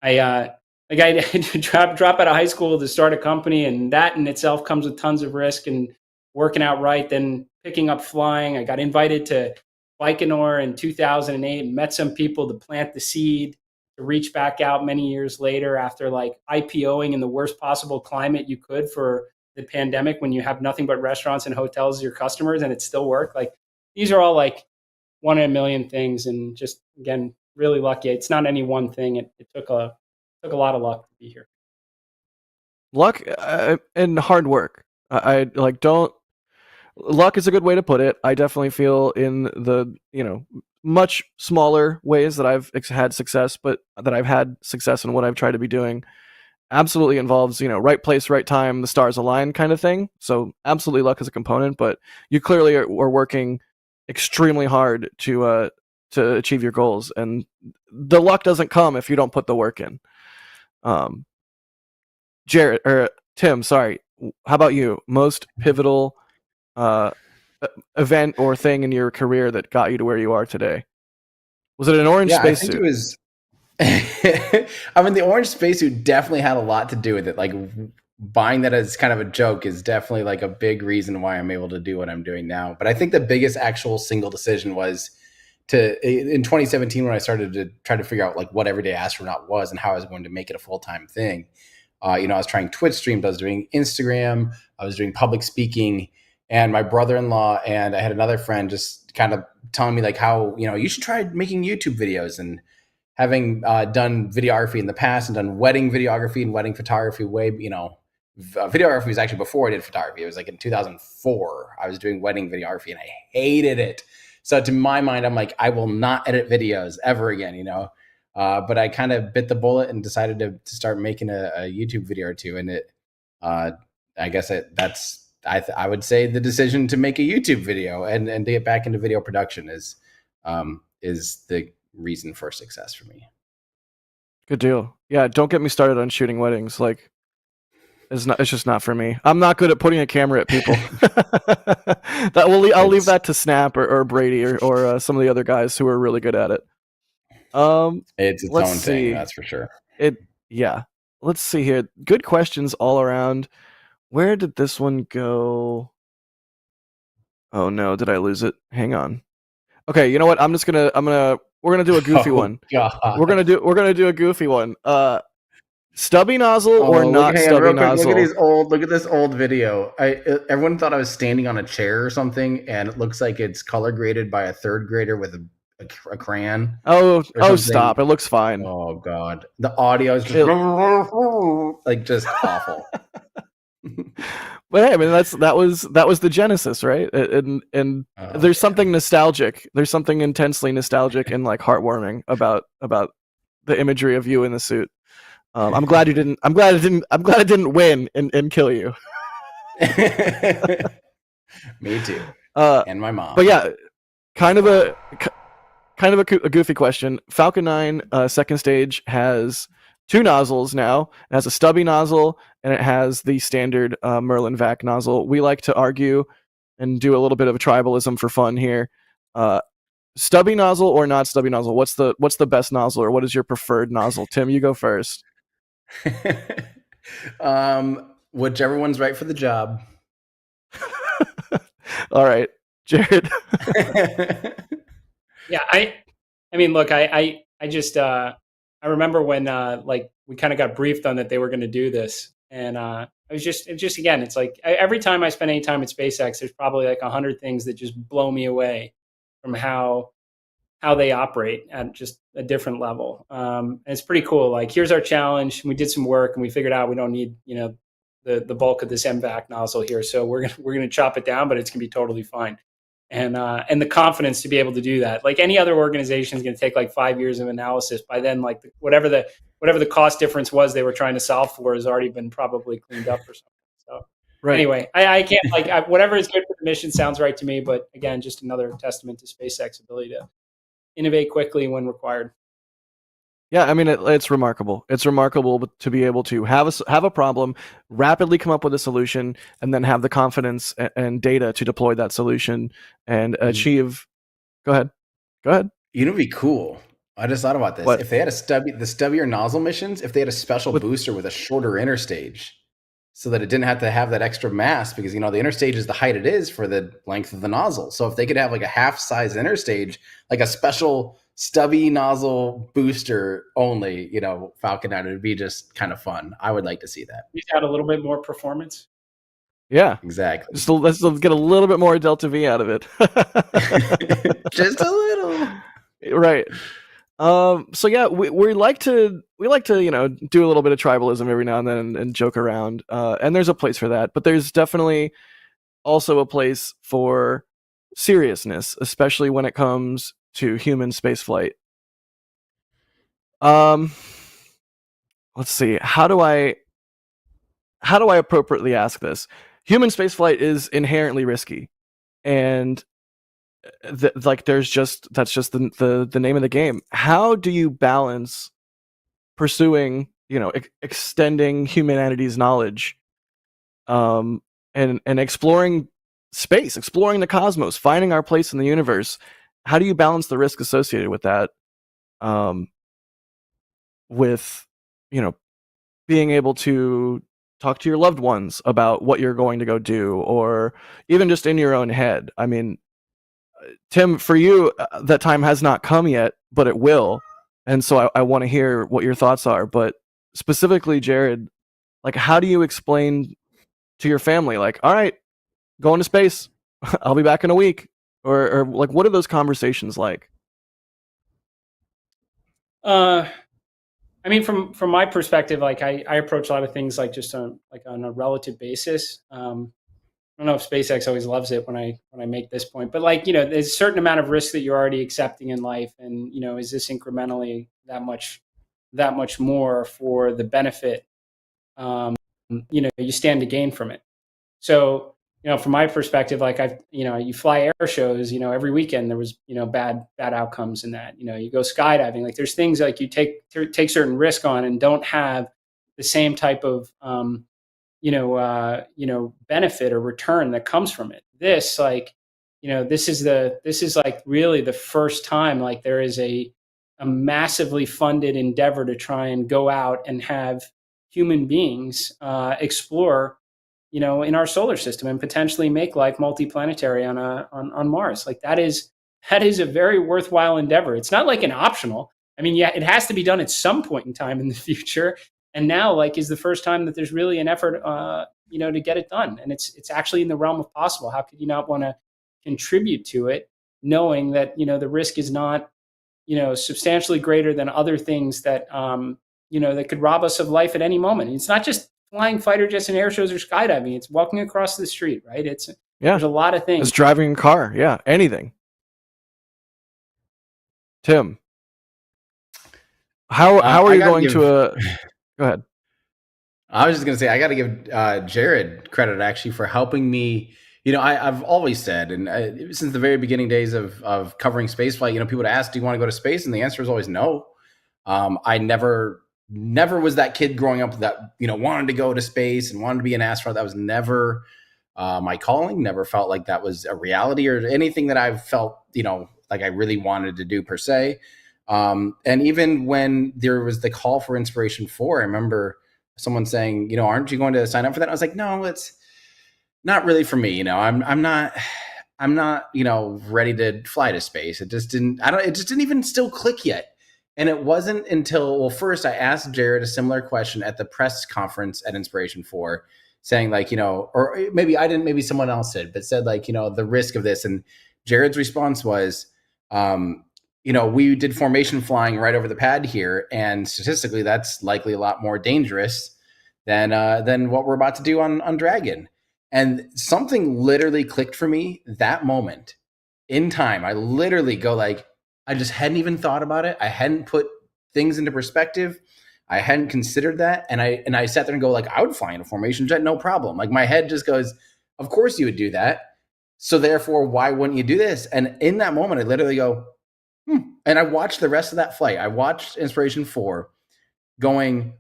I drop out of high school to start a company, and that in itself comes with tons of risk and working out right. Then picking up flying. I got invited to Baikonur in 2008. Met some people to plant the seed to reach back out many years later after like IPOing in the worst possible climate you could for the pandemic, when you have nothing but restaurants and hotels as your customers, and it still worked. Like these are all like one in a million things, and just again, really lucky. It's not any one thing. It took a lot of luck to be here.
Luck and hard work. I like don't. Luck is a good way to put it. I definitely feel in the much smaller ways that I've had success, but that I've had success in what I've tried to be doing. Absolutely involves, right place, right time, the stars align kind of thing. So absolutely luck is a component, but you clearly are working extremely hard to achieve your goals. And the luck doesn't come if you don't put the work in. Jared or Tim, sorry. How about you? Most pivotal event or thing in your career that got you to where you are today? Was it an orange spacesuit?
I think it was. I mean, the orange spacesuit definitely had a lot to do with it. Like buying that as kind of a joke is definitely like a big reason why I'm able to do what I'm doing now. But I think the biggest actual single decision was in 2017 when I started to try to figure out like what Everyday Astronaut was and how I was going to make it a full-time thing. I was trying Twitch streams, I was doing Instagram, I was doing public speaking, and my brother-in-law and I had another friend just kind of telling me like how, you should try making YouTube videos. And having done videography in the past and done wedding videography and wedding photography videography was actually before I did photography. It was like in 2004, I was doing wedding videography and I hated it. So to my mind, I'm like, I will not edit videos ever again, but I kind of bit the bullet and decided to start making a YouTube video or two. And it, I guess I would say the decision to make a YouTube video and to get back into video production is the reason for success for me.
Good deal. Yeah, don't get me started on shooting weddings. Like, it's just not for me. I'm not good at putting a camera at people. I'll leave that to Snap or Brady or some of the other guys who are really good at it.
It's its own thing, that's for sure.
Let's see here. Good questions all around. Where did this one go? Oh no, did I lose it? Hang on. Okay, you know what? We're gonna do a goofy one.
God.
We're gonna do a goofy one. Stubby nozzle or not stubby nozzle?
Look at this old video. Everyone thought I was standing on a chair or something, and it looks like it's color graded by a third grader with a crayon.
Oh, stop! It looks fine.
Oh God, the audio is just like just awful.
But hey, I mean that was the genesis, right? And there's something nostalgic. There's something intensely nostalgic and like heartwarming about the imagery of you in the suit. I'm glad it didn't win and kill you.
Me too. And my mom.
But yeah, kind of kind of a goofy question. Falcon 9 second stage has 2 nozzles now. It has a stubby nozzle and it has the standard Merlin vac nozzle. We like to argue and do a little bit of a tribalism for fun here. Stubby nozzle or not stubby nozzle? What's the best nozzle, or what is your preferred nozzle? Tim, you go first.
Whichever one's right for the job.
All right, Jared.
Yeah, I mean, look, I just I remember when like we kind of got briefed on that they were going to do this, and it just again, it's like every time I spend any time at SpaceX, there's probably like 100 things that just blow me away from how they operate at just a different level. And it's pretty cool. Like, here's our challenge. We did some work and we figured out we don't need, the bulk of this MVAC nozzle here. So we're gonna chop it down, but it's gonna be totally fine. And the confidence to be able to do that. Like any other organization is going to take like 5 years of analysis. By then, like whatever the cost difference was they were trying to solve for has already been probably cleaned up or something. So
Right.
anyway, I can't like whatever is good for the mission sounds right to me. But again, just another testament to SpaceX ability to innovate quickly when required.
Yeah, I mean it's remarkable. It's remarkable to be able to have a problem, rapidly come up with a solution, and then have the confidence and data to deploy that solution and achieve. Go ahead.
You know, it'd be cool. I just thought about this.
What?
If they had the stubbier nozzle missions, if they had a special booster with a shorter interstage, so that it didn't have to have that extra mass, because the interstage is the height it is for the length of the nozzle. So if they could have like a half-size interstage, like a special stubby nozzle booster only, Falcon 9, it would be just kind of fun. I would like to see that.
You got a little bit more performance.
Yeah,
exactly.
So let's get a little bit more delta V out of it.
Just a little,
right? So yeah, we like to do a little bit of tribalism every now and then and joke around. And there's a place for that, but there's definitely also a place for seriousness, especially when it comes to human spaceflight. Let's see. How do I appropriately ask this? Human spaceflight is inherently risky, and that's just the name of the game. How do you balance pursuing, extending humanity's knowledge, and exploring space, exploring the cosmos, finding our place in the universe? How do you balance the risk associated with that, with being able to talk to your loved ones about what you're going to go do, or even just in your own head? I mean, Tim, for you, that time has not come yet, but it will. And so I want to hear what your thoughts are. But specifically, Jared, like, how do you explain to your family, like, all right, going to space, I'll be back in a week? Or like, what are those conversations like?
I mean, from my perspective, like I approach a lot of things like just on a relative basis. I don't know if SpaceX always loves it when I make this point, but there's a certain amount of risk that you're already accepting in life, and is this incrementally that much more for the benefit? You stand to gain from it. So from my perspective, like you fly air shows, every weekend there was bad outcomes in that. You go skydiving, like there's things like you take certain risk on and don't have the same type of benefit or return that comes from it. This this is like really the first time like there is a massively funded endeavor to try and go out and have human beings explore in our solar system and potentially make life multiplanetary on Mars. Like that is a very worthwhile endeavor. It's not like an optional. I mean, yeah, it has to be done at some point in time in the future. And now is the first time that there's really an effort, to get it done. And it's actually in the realm of possible. How could you not want to contribute to it, knowing that, the risk is not, substantially greater than other things that, that could rob us of life at any moment. And it's not just flying fighter jets and air shows or skydiving. It's walking across the street, right? There's a lot of things.
It's driving a car. Yeah. Anything. Tim, how are you going to go ahead.
I was just going to say, I got to give Jared credit actually for helping me I've always said, and since the very beginning days of covering spaceflight, people would ask, "Do you want to go to space?" And the answer is always no. I never was that kid growing up that wanted to go to space and wanted to be an astronaut. That was never my calling. Never felt like that was a reality or anything that I've felt like I really wanted to do per se. And even when there was the call for Inspiration 4, I remember someone saying, "Aren't you going to sign up for that?" I was like, "No, it's not really for me. I'm not ready to fly to space." It just didn't even still click yet. And it wasn't until, well, first I asked Jared a similar question at the press conference at Inspiration 4, saying like, or maybe I didn't, maybe someone else did, but said like, the risk of this. And Jared's response was, we did formation flying right over the pad here, and statistically that's likely a lot more dangerous than what we're about to do on Dragon. And something literally clicked for me that moment in time. I literally go like, I just hadn't even thought about it. I hadn't put things into perspective. I hadn't considered that. And I sat there and go like, I would fly in a formation jet, no problem. Like my head just goes, of course you would do that. So therefore, why wouldn't you do this? And in that moment, I literally go, And I watched the rest of that flight. I watched Inspiration 4 going,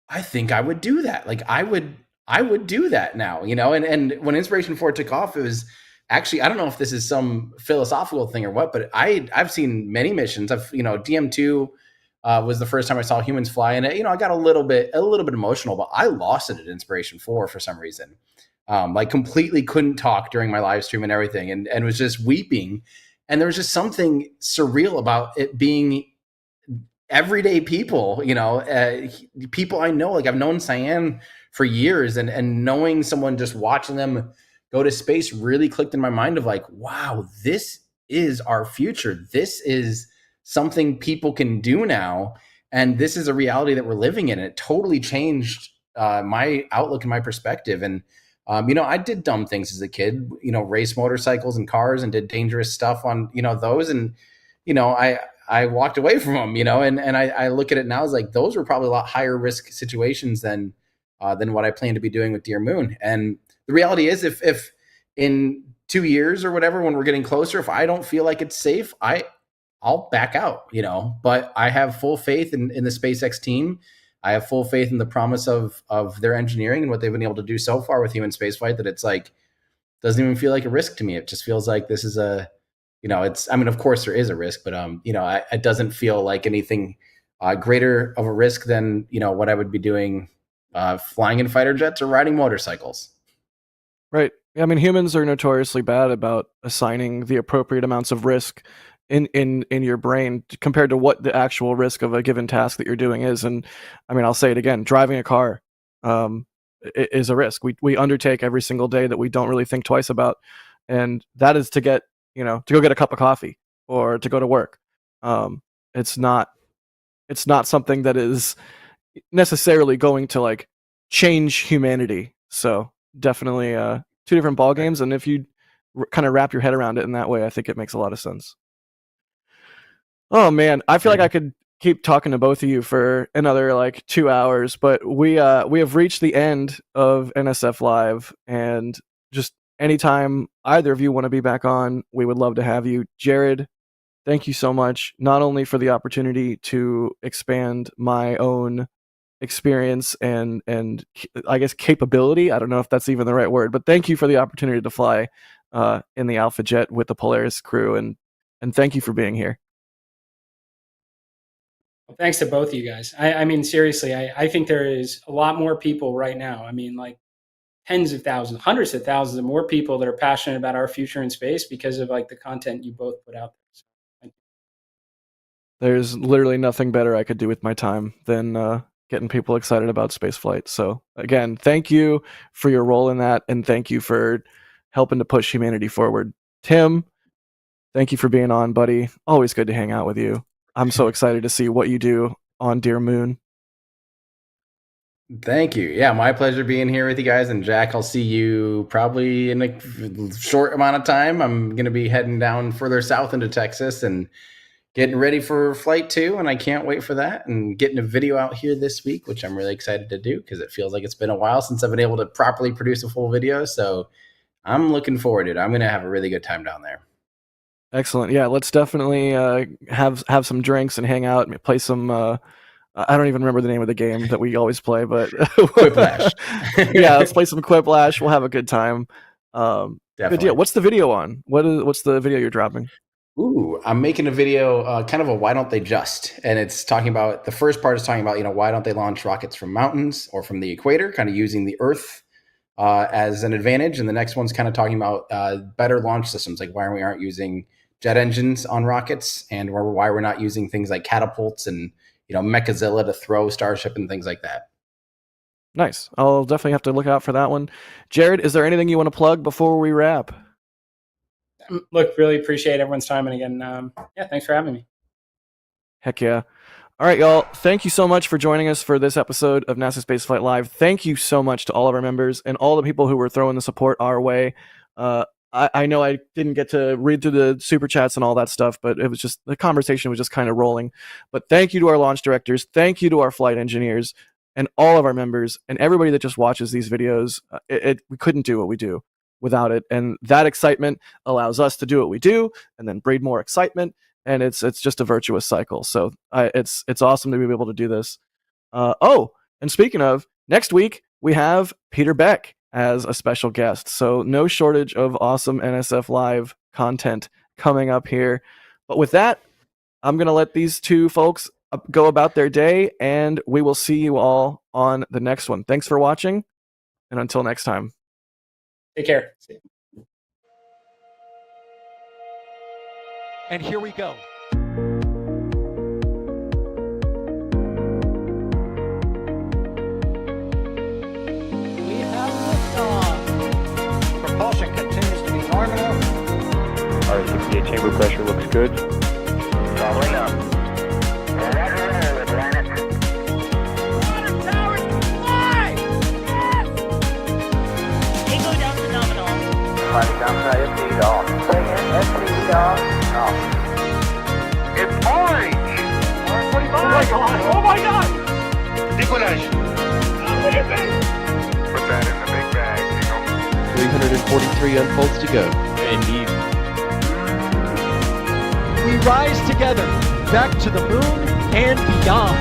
I think I would do that. Like I would do that now, and when Inspiration 4 took off, it was actually, I don't know if this is some philosophical thing or what, but I've seen many missions. DM2 was the first time I saw humans fly in it. I got a little bit emotional, but I lost it at Inspiration 4 for some reason. Like completely couldn't talk during my live stream and everything, and was just weeping. And there was just something surreal about it being everyday people, people I know. Like I've known Cyan for years, and knowing someone, just watching them go to space really clicked in my mind of like, wow, this is our future. This is something people can do now. And this is a reality that we're living in. It totally changed my outlook and my perspective. And, I did dumb things as a kid, race motorcycles and cars and did dangerous stuff on, those. And, I walked away from them, and I look at it now as like, those were probably a lot higher risk situations than what I plan to be doing with Dear Moon. And the reality is, if in 2 years or whatever, when we're getting closer, if I don't feel like it's safe, I'll back out, but I have full faith in the SpaceX team. I have full faith in the promise of their engineering and what they've been able to do so far with human spaceflight, that it's like, doesn't even feel like a risk to me. It just feels like this is of course there is a risk, but it doesn't feel like anything greater of a risk than, what I would be doing flying in fighter jets or riding motorcycles.
Right. I mean, humans are notoriously bad about assigning the appropriate amounts of risk in your brain compared to what the actual risk of a given task that you're doing is. And I mean, I'll say it again, driving a car is a risk. We undertake every single day that we don't really think twice about. And that is to get, to go get a cup of coffee or to go to work. It's not something that is necessarily going to like change humanity. So definitely two different ball games. And if you kind of wrap your head around it in that way, I think it makes a lot of sense. Oh man, I feel like I could keep talking to both of you for another like 2 hours, but we have reached the end of NSF Live, and just anytime either of you want to be back on, we would love to have you. Jared, thank you so much, not only for the opportunity to expand my own experience and I guess capability. I don't know if that's even the right word, but thank you for the opportunity to fly in the Alpha Jet with the Polaris crew, and thank you for being here.
Well, thanks to both of you guys. I mean, seriously, I think there is a lot more people right now. I mean, like tens of thousands, hundreds of thousands of more people that are passionate about our future in space because of like the content you both put out there. So, thank you.
There's literally nothing better I could do with my time than getting people excited about spaceflight. So again, thank you for your role in that, and thank you for helping to push humanity forward. Tim, thank you for being on, buddy. Always good to hang out with you. I'm so excited to see what you do on Dear Moon.
Thank you. Yeah, my pleasure being here with you guys. And Jack, I'll see you probably in a short amount of time. I'm going to be heading down further south into Texas and getting ready for flight 2. And I can't wait for that, and getting a video out here this week, which I'm really excited to do because it feels like it's been a while since I've been able to properly produce a full video. So I'm looking forward to it. I'm going to have a really good time down there.
Excellent. Yeah, let's definitely have some drinks and hang out and play some. I don't even remember the name of the game that we always play, but
Quiplash.
Yeah, let's play some Quiplash. We'll have a good time. Good deal. What's the video on? What's the video you're dropping?
Ooh, I'm making a video, kind of a why don't they just? And it's talking about, the first part is talking about, why don't they launch rockets from mountains or from the equator, kind of using the Earth as an advantage. And the next one's kind of talking about better launch systems, like why we aren't using jet engines on rockets, and why we're not using things like catapults and Mechazilla to throw Starship and things like that.
Nice. I'll definitely have to look out for that one. Jared, is there anything you want to plug before we wrap?
Look, really appreciate everyone's time. And again, yeah, thanks for having me.
Heck yeah. All right, y'all. Thank you so much for joining us for this episode of NASA Spaceflight Live. Thank you so much to all of our members and all the people who were throwing the support our way. I know I didn't get to read through the super chats and all that stuff, but it was just, the conversation was just kind of rolling. But thank you to our launch directors. Thank you to our flight engineers and all of our members and everybody that just watches these videos. We couldn't do what we do without it. And that excitement allows us to do what we do and then breed more excitement. And it's just a virtuous cycle. So it's awesome to be able to do this. And speaking of, next week we have Peter Beck as a special guest. So no shortage of awesome NSF Live content coming up here. But with that, I'm going to let these two folks go about their day, and we will see you all on the next one. Thanks for watching, and until next time.
Take care. See you.
And here we go. We have liftoff.
Propulsion continues to be normal.
RS-68 chamber pressure looks good.
Following up. Roger, Atlantis.
Water towers, fly! Yes! Tango down to nominal.
Flight downside FD off. Bring in FD off. Off. It's orange! 145! Oh my god! Oh my god! Decollage. Put that in the big bag,
343 unfolds to go. Indeed.
We rise together back to the moon and beyond.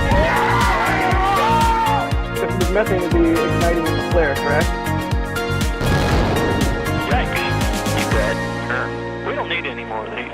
This methane will be igniting in the flare, correct?
Yikes. You dead? Sure. We don't need any more of these.